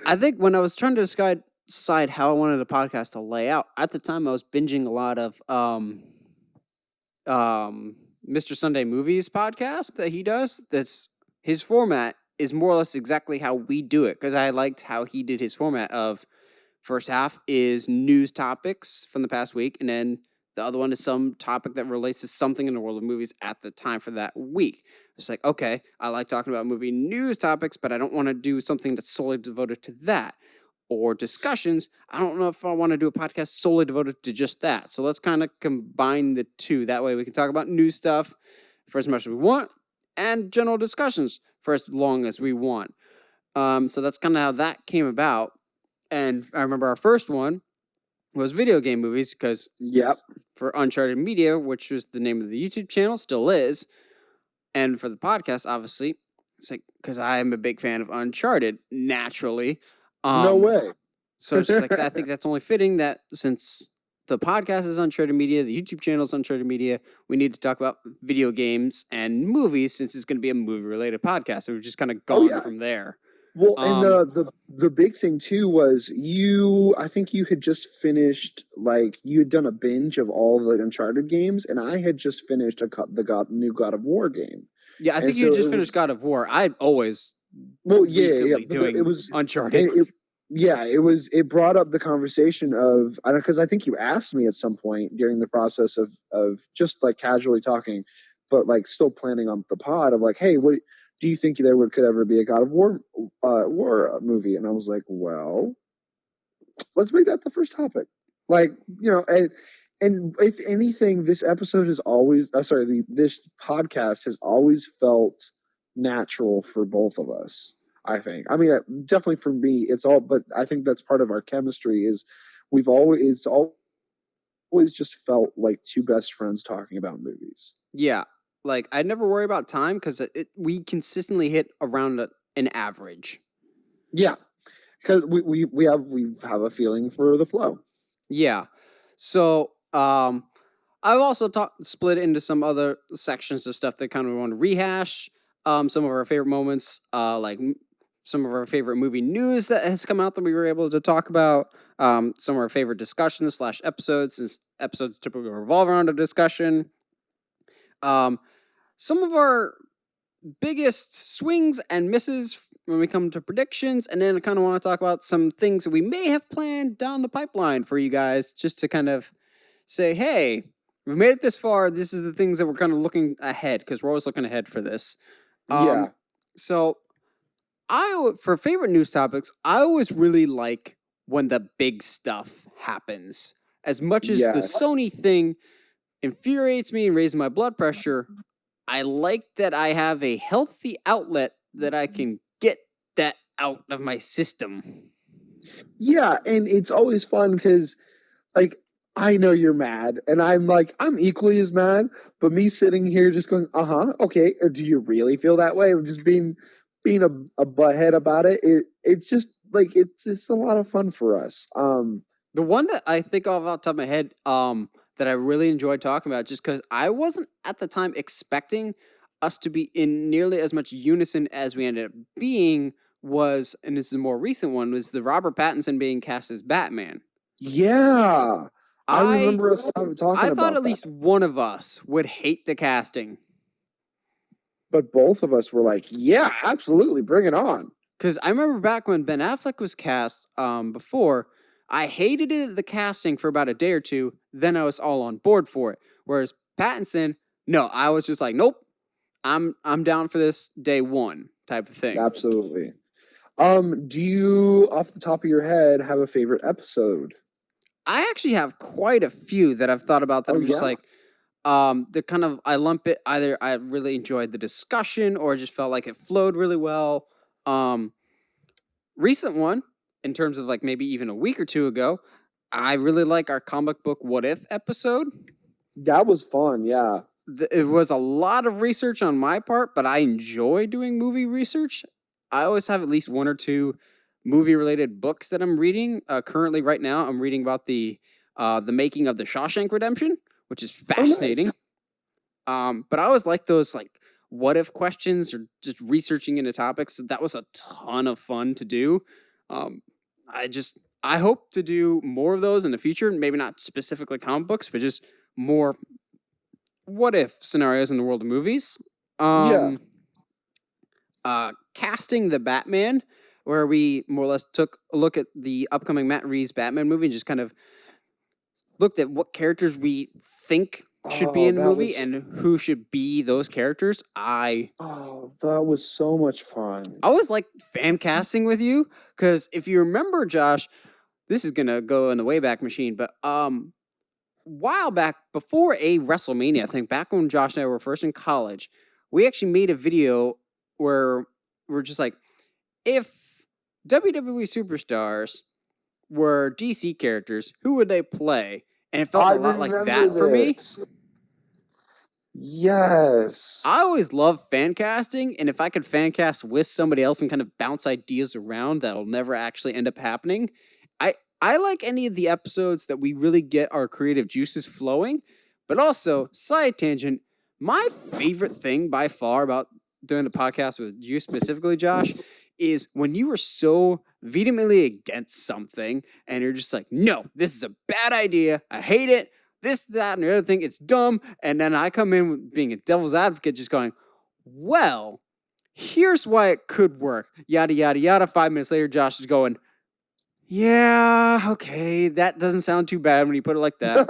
S1: I think when I was trying to decide how I wanted the podcast to lay out, at the time I was binging a lot of Mr. Sunday Movies podcast that he does. That's his format is more or less exactly how we do it, because I liked how he did his format of first half is news topics from the past week, and then The other one is some topic that relates to something in the world of movies at the time for that week. It's like, okay, I like talking about movie news topics, but I don't want to do something that's solely devoted to that. Or discussions, I don't know if I want to do a podcast solely devoted to just that. So let's kind of combine the two. That way we can talk about new stuff for as much as we want and general discussions for as long as we want. So that's kind of how that came about. And I remember our first one was video game movies because for Uncharted Media, which was the name of the YouTube channel, still is, and for the podcast, obviously, it's like because I am a big fan of Uncharted, naturally.
S2: No way.
S1: So it's just like I think that's only fitting that since the podcast is Uncharted Media, the YouTube channel is Uncharted Media, we need to talk about video games and movies since it's going to be a movie-related podcast. So we've just kind of gone from there.
S2: Well, and the big thing too was I think you had just finished, like, you had done a binge of all the Uncharted games, and I had just finished the new God of War game.
S1: Yeah, I think you just finished God of War. I'd always doing Uncharted.
S2: It brought up the conversation of, because I think you asked me at some point during the process of just like casually talking, but like still planning on the pod of like, hey, what do you think there could ever be a God of War movie? And I was like, well, let's make that the first topic. Like, and if anything, this episode has always, this podcast has always felt natural for both of us. I think. I mean, definitely for me, but I think that's part of our chemistry is it's always just felt like two best friends talking about movies.
S1: Yeah. Like, I never worry about time because we consistently hit around an average.
S2: Yeah, because we have a feeling for the flow.
S1: Yeah, so I've also split into some other sections of stuff that kind of want to rehash some of our favorite moments, like some of our favorite movie news that has come out that we were able to talk about, some of our favorite discussions / episodes, since episodes typically revolve around a discussion. Some of our biggest swings and misses when we come to predictions, and then I kind of want to talk about some things that we may have planned down the pipeline for you guys, just to kind of say, hey, we've made it this far. This is the things that we're kind of looking ahead, because we're always looking ahead for this. So for favorite news topics, I always really like when the big stuff happens. As much as the Sony thing infuriates me and raises my blood pressure, I like that I have a healthy outlet that I can get that out of my system.
S2: Yeah, and it's always fun because, like, I know you're mad, and I'm equally as mad, but me sitting here just going, okay, do you really feel that way? Just being a butthead about it, it's just, like, it's a lot of fun for us.
S1: The one that I think of off the top of my head, that I really enjoyed talking about, just because I wasn't at the time expecting us to be in nearly as much unison as we ended up being, was, and this is a more recent one, was the Robert Pattinson being cast as Batman.
S2: Yeah. I remember us talking about that.
S1: I thought at least one of us would hate the casting.
S2: But both of us were like, yeah, absolutely, bring it on.
S1: Because I remember back when Ben Affleck was cast before, I hated the casting for about a day or two, then I was all on board for it. Whereas Pattinson, no, I was just like, nope, I'm down for this day one type of thing.
S2: Absolutely. Do you, off the top of your head, have a favorite episode?
S1: I actually have quite a few that I've thought about that I'm just like, they're kind of, I lump it, either I really enjoyed the discussion or I just felt like it flowed really well. Recent one, in terms of like maybe even a week or two ago, I really like our comic book What If episode.
S2: That was fun, yeah.
S1: It was a lot of research on my part, but I enjoy doing movie research. I always have at least one or two movie-related books that I'm reading. Currently, right now, I'm reading about the making of the Shawshank Redemption, which is fascinating. Oh, nice. But I always like those like what if questions or just researching into topics. That was a ton of fun to do. I hope to do more of those in the future. Maybe not specifically comic books, but just more what if scenarios in the world of movies. Casting the Batman, where we more or less took a look at the upcoming Matt Reeves Batman movie and just kind of looked at what characters we think should be
S2: Oh,
S1: in the
S2: that
S1: movie
S2: was
S1: and who should be those characters, I
S2: that was so much fun.
S1: always like fan casting with you, because if you remember, Josh, this is gonna go in the Wayback Machine, but while back before a WrestleMania, I think back when Josh and I were first in college, we actually made a video where we're just like, if WWE superstars were DC characters, who would they play? And it felt
S2: I
S1: a lot like
S2: remember
S1: that for me.
S2: this. Yes.
S1: I always love fan casting, and if I could fan cast with somebody else and kind of bounce ideas around that'll never actually end up happening, I like any of the episodes that we really get our creative juices flowing. But also, side tangent, my favorite thing by far about doing the podcast with you specifically, Josh, is when you were so vehemently against something and you're just like, no, this is a bad idea. I hate it. This, that, and the other thing, it's dumb. And then I come in with being a devil's advocate, just going, well, here's why it could work. Yada, yada, yada. 5 minutes later, Josh is going, yeah, okay, that doesn't sound too bad when you put it like that.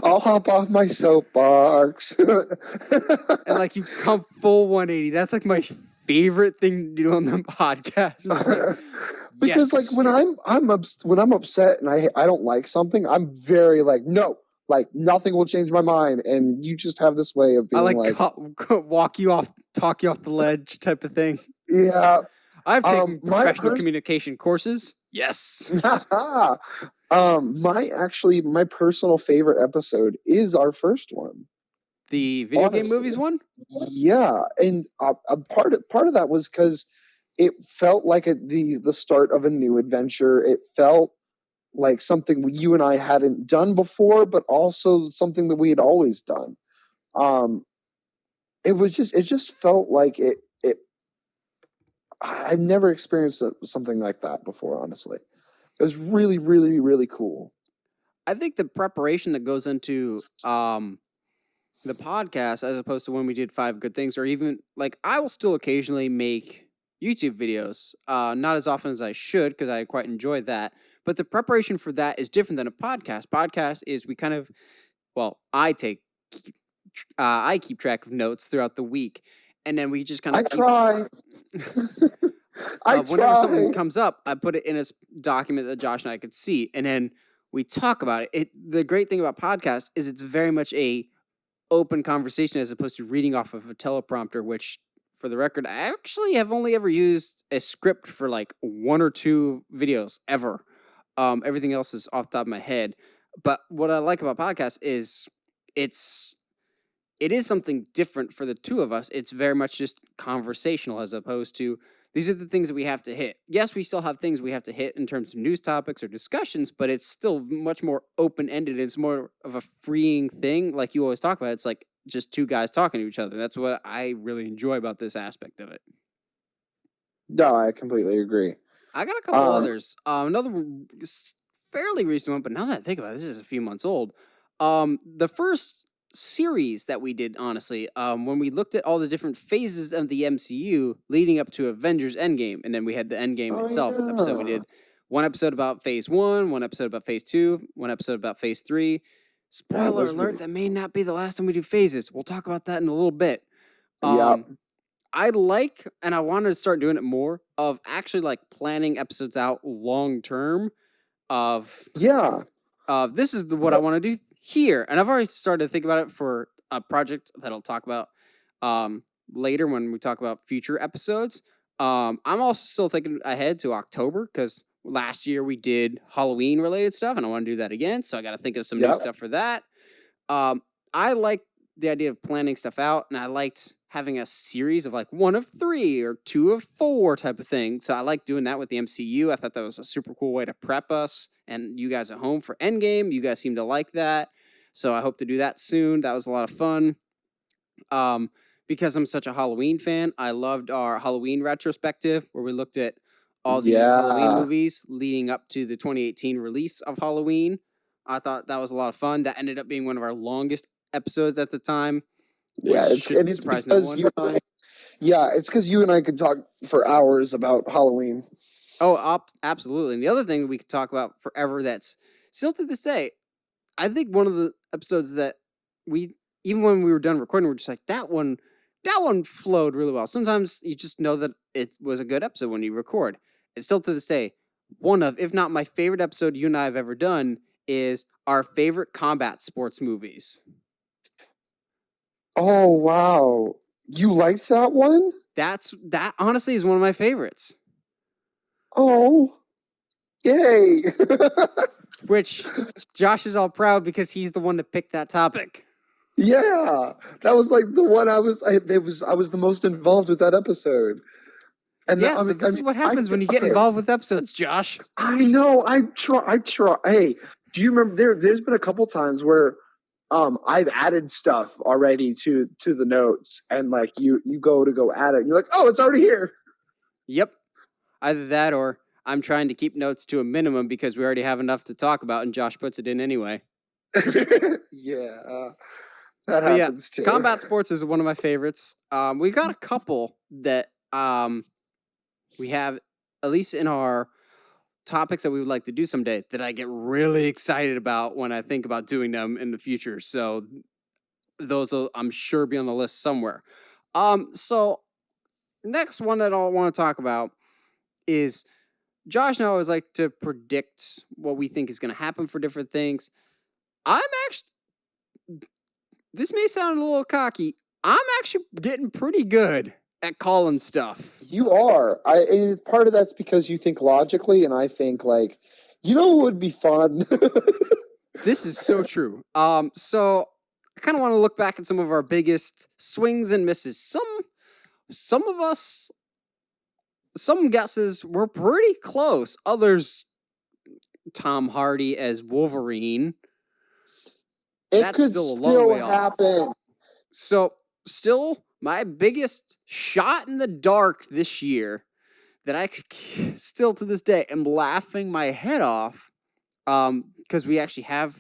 S2: I'll hop off my soapbox.
S1: And like you come full 180. That's like my favorite thing to do on the podcast.
S2: Because
S1: yes.
S2: like when I'm upset and I don't like something, I'm very like, no, like nothing will change my mind, and you just have this way of being
S1: I like walk you off, talk you off the ledge type of thing.
S2: Yeah.
S1: I've taken professional communication courses. Yes.
S2: My personal favorite episode is our first one.
S1: The video game movies one?
S2: Yeah, and a part of that was because it felt like the start of a new adventure. It felt like something you and I hadn't done before, but also something that we had always done. It just felt like it. I never experienced something like that before, honestly. It was really, really, really cool.
S1: I think the preparation that goes into the podcast, as opposed to when we did 5 Good Things, or even, like, I will still occasionally make YouTube videos, not as often as I should, because I quite enjoy that, but the preparation for that is different than a podcast. Podcast is we kind of, well, I keep track of notes throughout the week, and then we just kind of
S2: try.
S1: Whenever something comes up, I put it in a document that Josh and I could see, and then we talk about it. The great thing about podcasts is it's very much a open conversation as opposed to reading off of a teleprompter, which, for the record, I actually have only ever used a script for like 1 or 2 videos ever. Everything else is off the top of my head. But what I like about podcasts is it is something different for the two of us. It's very much just conversational as opposed to these are the things that we have to hit. Yes, we still have things we have to hit in terms of news topics or discussions, but it's still much more open-ended. It's more of a freeing thing. Like you always talk about, it's like just 2 guys talking to each other. That's what I really enjoy about this aspect of it.
S2: No, I completely agree.
S1: I got a couple others. Another fairly recent one, but now that I think about it, this is a few months old. The first series that we did, honestly, when we looked at all the different phases of the MCU leading up to Avengers Endgame, and then we had the Endgame itself episode. We did 1 episode about Phase 1, 1 episode about Phase 2, 1 episode about Phase 3. Spoiler alert, that may not be the last time we do phases. We'll talk about that in a little bit. I like, and I wanted to start doing it more, of actually like planning episodes out long term of this is what I want to do here. And I've already started to think about it for a project that I'll talk about later when we talk about future episodes. I'm also still thinking ahead to October because last year we did Halloween related stuff and I want to do that again. So I got to think of some new stuff for that. I like the idea of planning stuff out, and I liked having a series of like 1 of 3 or 2 of 4 type of thing. So I like doing that with the MCU. I thought that was a super cool way to prep us and you guys at home for Endgame. You guys seem to like that. So I hope to do that soon. That was a lot of fun. Because I'm such a Halloween fan, I loved our Halloween retrospective where we looked at all the Halloween movies leading up to the 2018 release of Halloween. I thought that was a lot of fun. That ended up being one of our longest episodes at the time.
S2: Yeah, it's because it's because you and I could talk for hours about Halloween.
S1: Oh, absolutely. And the other thing that we could talk about forever that's still to this day, I think one of the episodes that even when we were done recording, we're just like, that one flowed really well. Sometimes you just know that it was a good episode when you record. And still to this day, one of, if not my favorite episode you and I have ever done is our favorite combat sports movies.
S2: Oh, wow. You liked that one?
S1: That honestly is one of my favorites.
S2: Oh, yay.
S1: Which Josh is all proud because he's the one that picked that topic.
S2: Yeah, that was like the one I was the most involved with that episode.
S1: And yeah, so this is what happens when you get involved with episodes, Josh.
S2: I know. I try. Hey, do you remember? There's been a couple times where I've added stuff already to the notes, and like you go add it, and you're like, oh, it's already here.
S1: Yep, either that or I'm trying to keep notes to a minimum because we already have enough to talk about, and Josh puts it in anyway.
S2: Yeah. That happens too.
S1: Combat sports is one of my favorites. We've got a couple that we have, at least in our topics that we would like to do someday, that I get really excited about when I think about doing them in the future. So those will, I'm sure, be on the list somewhere. So next one that I want to talk about is Josh and I always like to predict what we think is going to happen for different things. This may sound a little cocky. I'm actually getting pretty good at calling stuff.
S2: You are. And part of that's because you think logically, and I think like, what would be fun?
S1: This is so true. So I kind of want to look back at some of our biggest swings and misses. Some of us, some guesses were pretty close. Others, Tom Hardy as Wolverine.
S2: It could still happen.
S1: So, still, my biggest shot in the dark this year that I still to this day am laughing my head off because we actually have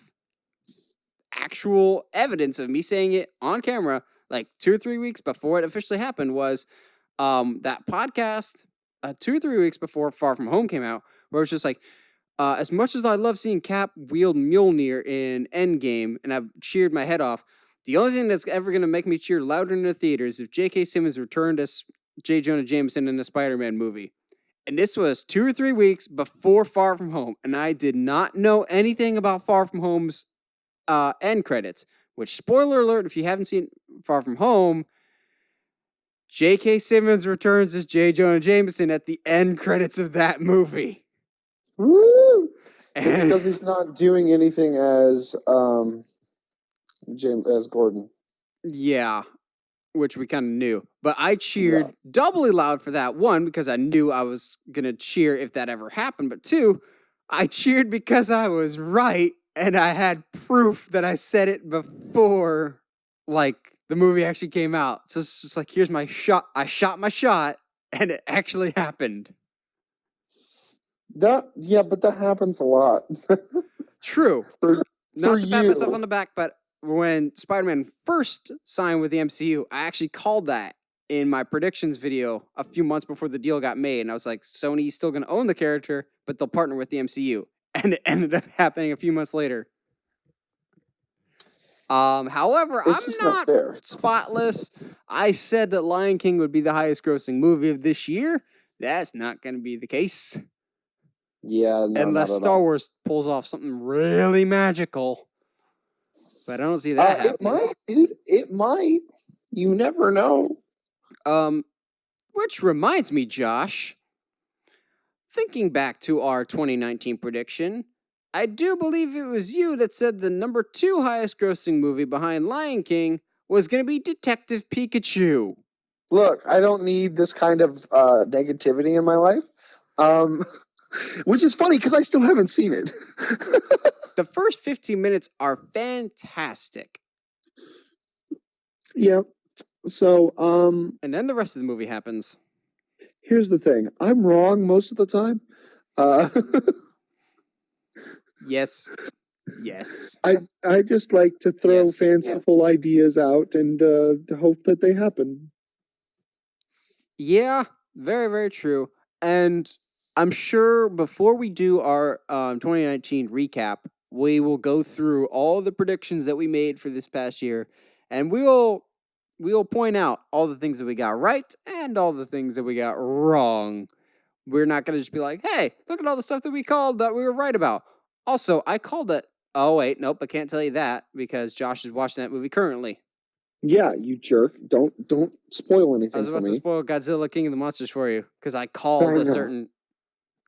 S1: actual evidence of me saying it on camera like 2 or 3 weeks before it officially happened was that podcast 2 or 3 weeks before Far From Home came out, where it's just like, as much as I love seeing Cap wield Mjolnir in Endgame, and I've cheered my head off, the only thing that's ever going to make me cheer louder in the theaters is if J.K. Simmons returned as J. Jonah Jameson in a Spider-Man movie. And this was 2 or 3 weeks before Far From Home, and I did not know anything about Far From Home's end credits, which, spoiler alert, if you haven't seen Far From Home, J.K. Simmons returns as J. Jonah Jameson at the end credits of that movie.
S2: Woo! It's because he's not doing anything as Gordon.
S1: Yeah, which we kind of knew. But I cheered doubly loud for that. One, because I knew I was going to cheer if that ever happened. But two, I cheered because I was right, and I had proof that I said it before, like, the movie actually came out. So it's just like, here's my shot. I shot my shot, and it actually happened.
S2: But that happens a lot.
S1: True. Not to pat myself on the back, but when Spider-Man first signed with the MCU, I actually called that in my predictions video a few months before the deal got made. And I was like, Sony's still going to own the character, but they'll partner with the MCU. And it ended up happening a few months later. However, I'm not spotless. I said that Lion King would be the highest grossing movie of this year. That's not going to be the case.
S2: Yeah, no,
S1: unless Star Wars pulls off something really magical. But I don't see that happening.
S2: It might, dude. It might. You never know.
S1: Which reminds me, Josh, thinking back to our 2019 prediction, I do believe it was you that said the number 2 highest grossing movie behind Lion King was going to be Detective Pikachu.
S2: Look, I don't need this kind of negativity in my life. Which is funny because I still haven't seen it.
S1: The first 15 minutes are fantastic.
S2: Yeah. So,
S1: and then the rest of the movie happens.
S2: Here's the thing. I'm wrong most of the time.
S1: Yes.
S2: I just like to throw fanciful ideas out and hope that they happen.
S1: Yeah, very, very true. And I'm sure before we do our 2019 recap, we will go through all the predictions that we made for this past year, and we will point out all the things that we got right and all the things that we got wrong. We're not going to just be like, hey, look at all the stuff that we called that we were right about. Also, I called it. Oh, wait, nope, I can't tell you that because Josh is watching that movie currently.
S2: Yeah, you jerk. Don't spoil anything
S1: I was
S2: for
S1: about to
S2: me.
S1: spoil Godzilla King of the Monsters for you because I called a certain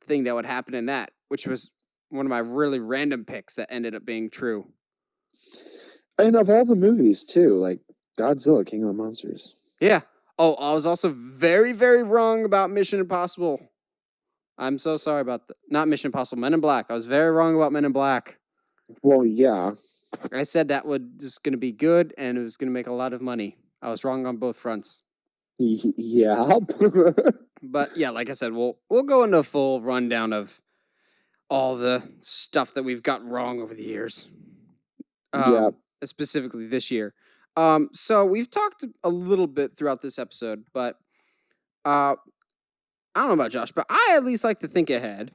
S1: thing that would happen in that, which was one of my really random picks that ended up being true.
S2: And of all the movies, too, like Godzilla, King of the Monsters.
S1: Yeah. Oh, I was also very, very wrong about Mission Impossible. I'm so sorry about that. Not Mission Impossible, Men in Black. I was very wrong about Men in Black.
S2: Well, yeah.
S1: I said that was just going to be good and it was going to make a lot of money. I was wrong on both fronts.
S2: Yeah.
S1: But yeah, like I said, we'll go into a full rundown of all the stuff that we've got wrong over the years.
S2: Yeah.
S1: Specifically this year. So we've talked a little bit throughout this episode, but I don't know about Josh, but I at least like to think ahead.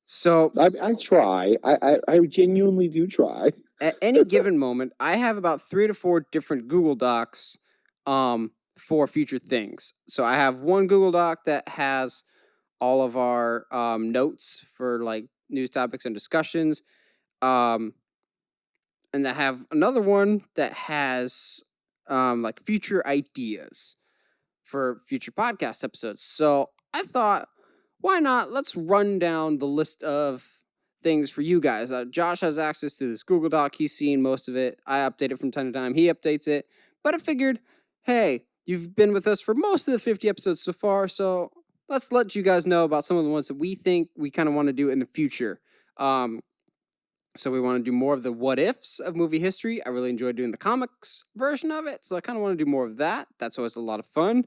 S1: So
S2: I try. I genuinely do try.
S1: At any given moment, I have about 3 to 4 different Google Docs for future things. So I have one Google Doc that has all of our notes for like news topics and discussions. And I have another one that has like future ideas for future podcast episodes. So I thought, why not? Let's run down the list of things for you guys. Josh has access to this Google Doc. He's seen most of it. I update it from time to time. He updates it. But I figured, hey, you've been with us for most of the 50 episodes so far, so let's let you guys know about some of the ones that we think we kind of want to do in the future. So we want to do more of the what ifs of movie history. I really enjoy doing the comics version of it, so I kind of want to do more of that. That's always a lot of fun.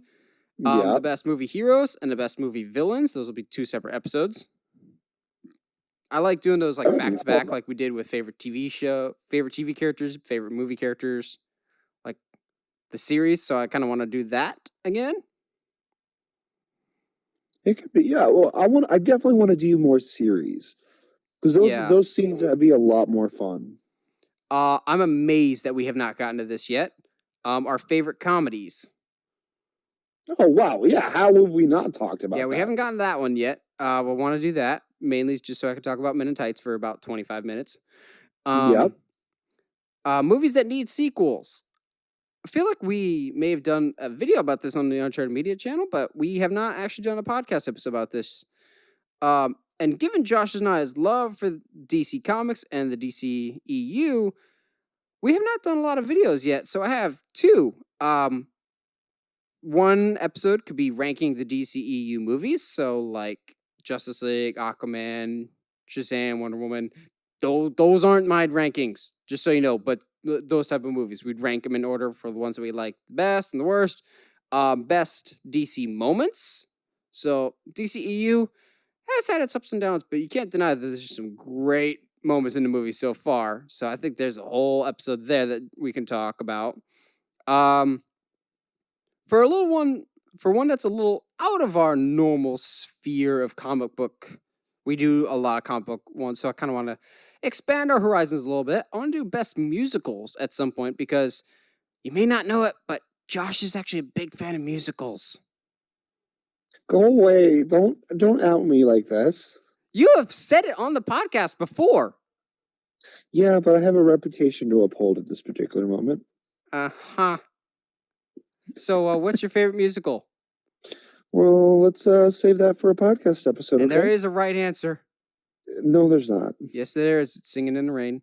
S1: The best movie heroes and the best movie villains. Those will be 2 separate episodes. I like doing those like back to back, like we did with favorite TV characters, favorite movie characters, like the series. So I kind of want to do that again.
S2: It could be, yeah. Well, I definitely want to do more series because those seem to be a lot more fun.
S1: I'm amazed that we have not gotten to this yet. Our favorite comedies.
S2: Oh wow, yeah. How have we not talked about?
S1: Yeah, we haven't gotten to that one yet. We'll want to do that mainly just so I can talk about Men in Tights for about 25 minutes.
S2: Yep.
S1: Movies that need sequels. I feel like we may have done a video about this on the Uncharted Media channel, but we have not actually done a podcast episode about this. And given Josh and I's love for DC Comics and the DC EU, we have not done a lot of videos yet. So I have 2. One episode could be ranking the DC EU movies. So like Justice League, Aquaman, Shazam, Wonder Woman. Those aren't my rankings, just so you know. But those type of movies, we'd rank them in order for the ones that we like the best and the worst. Best DC moments. So DC EU has had its ups and downs, but you can't deny that there's some great moments in the movie so far. So I think there's a whole episode there that we can talk about. For one that's a little out of our normal sphere of comic book, we do a lot of comic book ones, so I kind of want to expand our horizons a little bit. I want to do best musicals at some point because you may not know it, but Josh is actually a big fan of musicals.
S2: Go away! Don't out me like this.
S1: You have said it on the podcast before.
S2: Yeah, but I have a reputation to uphold at this particular moment.
S1: Uh-huh. So, what's your favorite musical?
S2: Well, let's save that for a podcast episode.
S1: And
S2: okay?
S1: there is a right answer.
S2: No, there's not.
S1: Yes, there is. It's Singing in the Rain.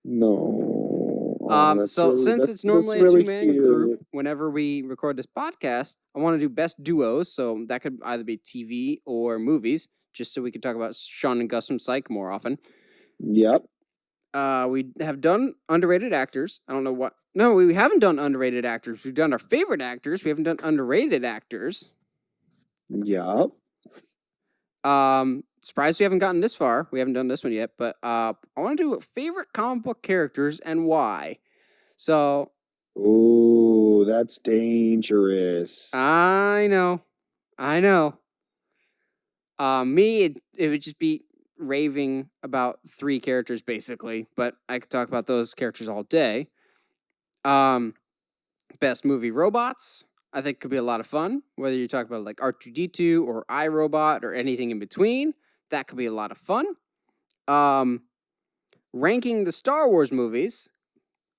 S2: No.
S1: Since it's normally a 2-man group, whenever we record this podcast, I want to do best duos. So that could either be TV or movies, just so we can talk about Sean and Gus from Psych more often.
S2: Yep.
S1: We have done underrated actors. I don't know what. No, we haven't done underrated actors. We've done our favorite actors. We haven't done underrated actors.
S2: Yep.
S1: Surprised we haven't gotten this far. We haven't done this one yet, but I want to do favorite comic book characters and why. So.
S2: Ooh, that's dangerous.
S1: I know. Me, it would just be raving about 3 characters basically, but I could talk about those characters all day. Best movie robots, I think could be a lot of fun. Whether you talk about like R2D2 or iRobot or anything in between, that could be a lot of fun. Ranking the Star Wars movies,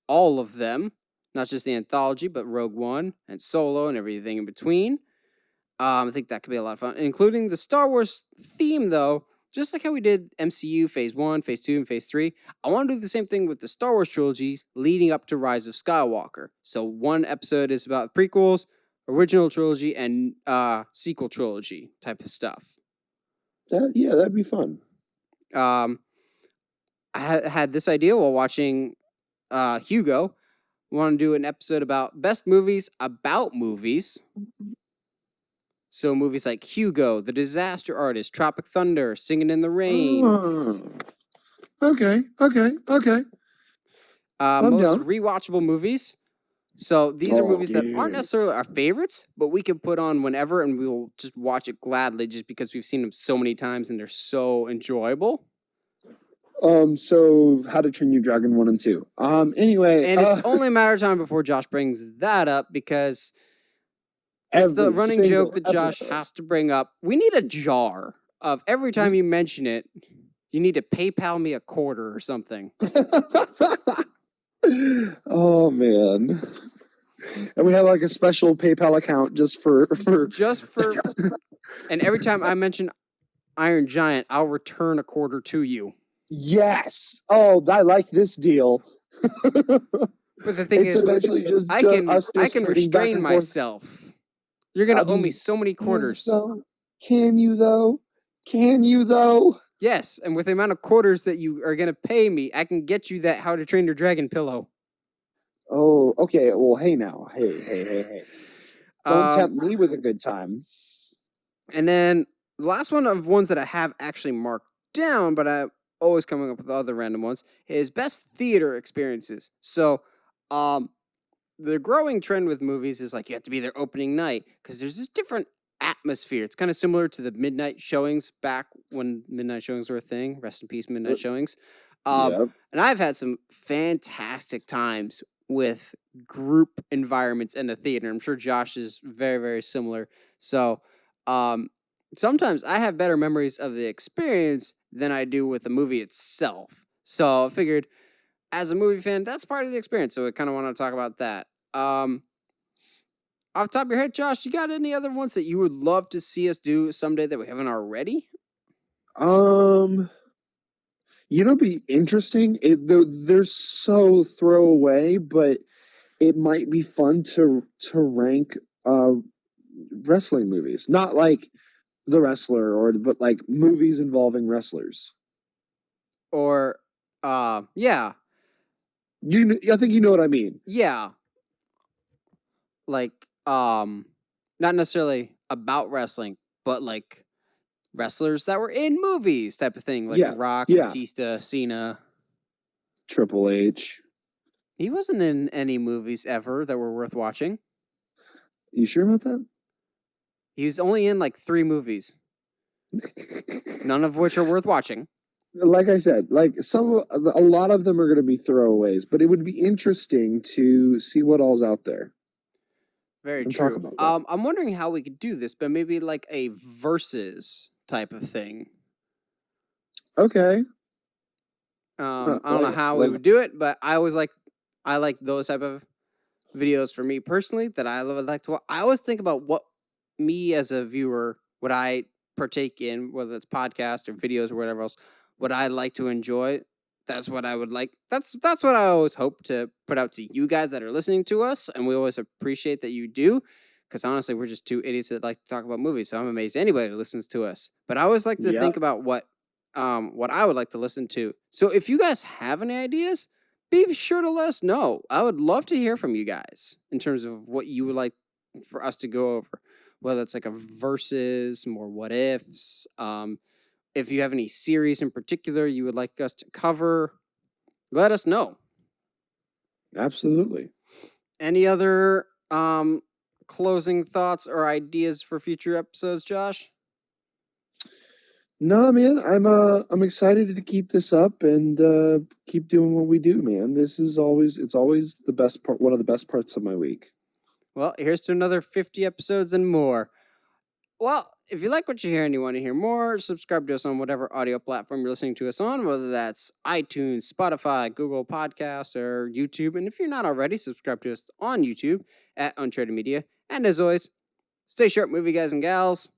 S1: all of them, not just the anthology, but Rogue One and Solo and everything in between. I think that could be a lot of fun, including the Star Wars theme, though. Just like how we did MCU Phase 1, Phase 2, and Phase 3, I want to do the same thing with the Star Wars trilogy leading up to Rise of Skywalker. So one episode is about prequels, original trilogy, and sequel trilogy type of stuff.
S2: That'd be fun.
S1: I had this idea while watching Hugo. We want to do an episode about best movies about movies. So movies like Hugo, The Disaster Artist, Tropic Thunder, Singing in the Rain.
S2: Okay.
S1: Most rewatchable movies. So these are movies that aren't necessarily our favorites, but we can put on whenever and we'll just watch it gladly just because we've seen them so many times and they're so enjoyable.
S2: So How to Train Your Dragon 1 and 2. Anyway.
S1: And it's only a matter of time before Josh brings that up because it's the running joke that Josh has to bring up. We need a jar of every time you mention it, you need to PayPal me $0.25 or something.
S2: Oh, man. And we have like a special PayPal account just for...
S1: And every time I mention Iron Giant, I'll return $0.25 to you.
S2: Yes. Oh, I like this deal.
S1: But the thing is, I can restrain myself. You're going to owe me so many quarters.
S2: Can you, though?
S1: Yes, and with the amount of quarters that you are going to pay me, I can get you that How to Train Your Dragon pillow.
S2: Oh, okay. Well, hey now. Hey. Don't tempt me with a good time.
S1: And then the last one of ones that I have actually marked down, but I'm always coming up with other random ones, is best theater experiences. So, the growing trend with movies is like you have to be there opening night because there's this different atmosphere. It's kind of similar to the midnight showings back when midnight showings were a thing. Rest in peace, midnight showings. And I've had some fantastic times with group environments in the theater. I'm sure Josh is very, very similar. So sometimes I have better memories of the experience than I do with the movie itself. So I figured as a movie fan, that's part of the experience. So I kind of want to talk about that. Off the top of your head, Josh, you got any other ones that you would love to see us do someday that we haven't already?
S2: It'd be interesting. They're so throwaway, but it might be fun to rank wrestling movies. Not like The Wrestler, but like movies involving wrestlers.
S1: Or, yeah.
S2: I think you know what I mean.
S1: Yeah. Like, not necessarily about wrestling, but like wrestlers that were in movies type of thing. Like Rock, Batista, Cena.
S2: Triple H.
S1: He wasn't in any movies ever that were worth watching.
S2: You sure about that?
S1: He was only in like 3 movies. None of which are worth watching.
S2: Like I said, a lot of them are going to be throwaways, but it would be interesting to see what all's out there.
S1: Very true. I'm wondering how we could do this, but maybe like a versus type of thing.
S2: Okay.
S1: I don't know how we would do it, but I like those type of videos for me personally that I would like to watch. I always think about what me as a viewer would I partake in, whether it's podcasts or videos or whatever else, would I like to enjoy. That's what I would like. That's what I always hope to put out to you guys that are listening to us, and we always appreciate that you do, because honestly, we're just 2 idiots that like to talk about movies, so I'm amazed anybody that listens to us. But I always like to think about what I would like to listen to. So if you guys have any ideas, be sure to let us know. I would love to hear from you guys in terms of what you would like for us to go over, whether it's like a versus, more what ifs, if you have any series in particular you would like us to cover, let us know.
S2: Absolutely.
S1: Any other closing thoughts or ideas for future episodes, Josh?
S2: No, man, I'm excited to keep this up and keep doing what we do, man. It's always the best part, one of the best parts of my week.
S1: Well, here's to another 50 episodes and more. Well, if you like what you hear and you want to hear more, subscribe to us on whatever audio platform you're listening to us on, whether that's iTunes, Spotify, Google Podcasts, or YouTube. And if you're not already, subscribe to us on YouTube at Uncharted Media. And as always, stay sharp, movie guys and gals.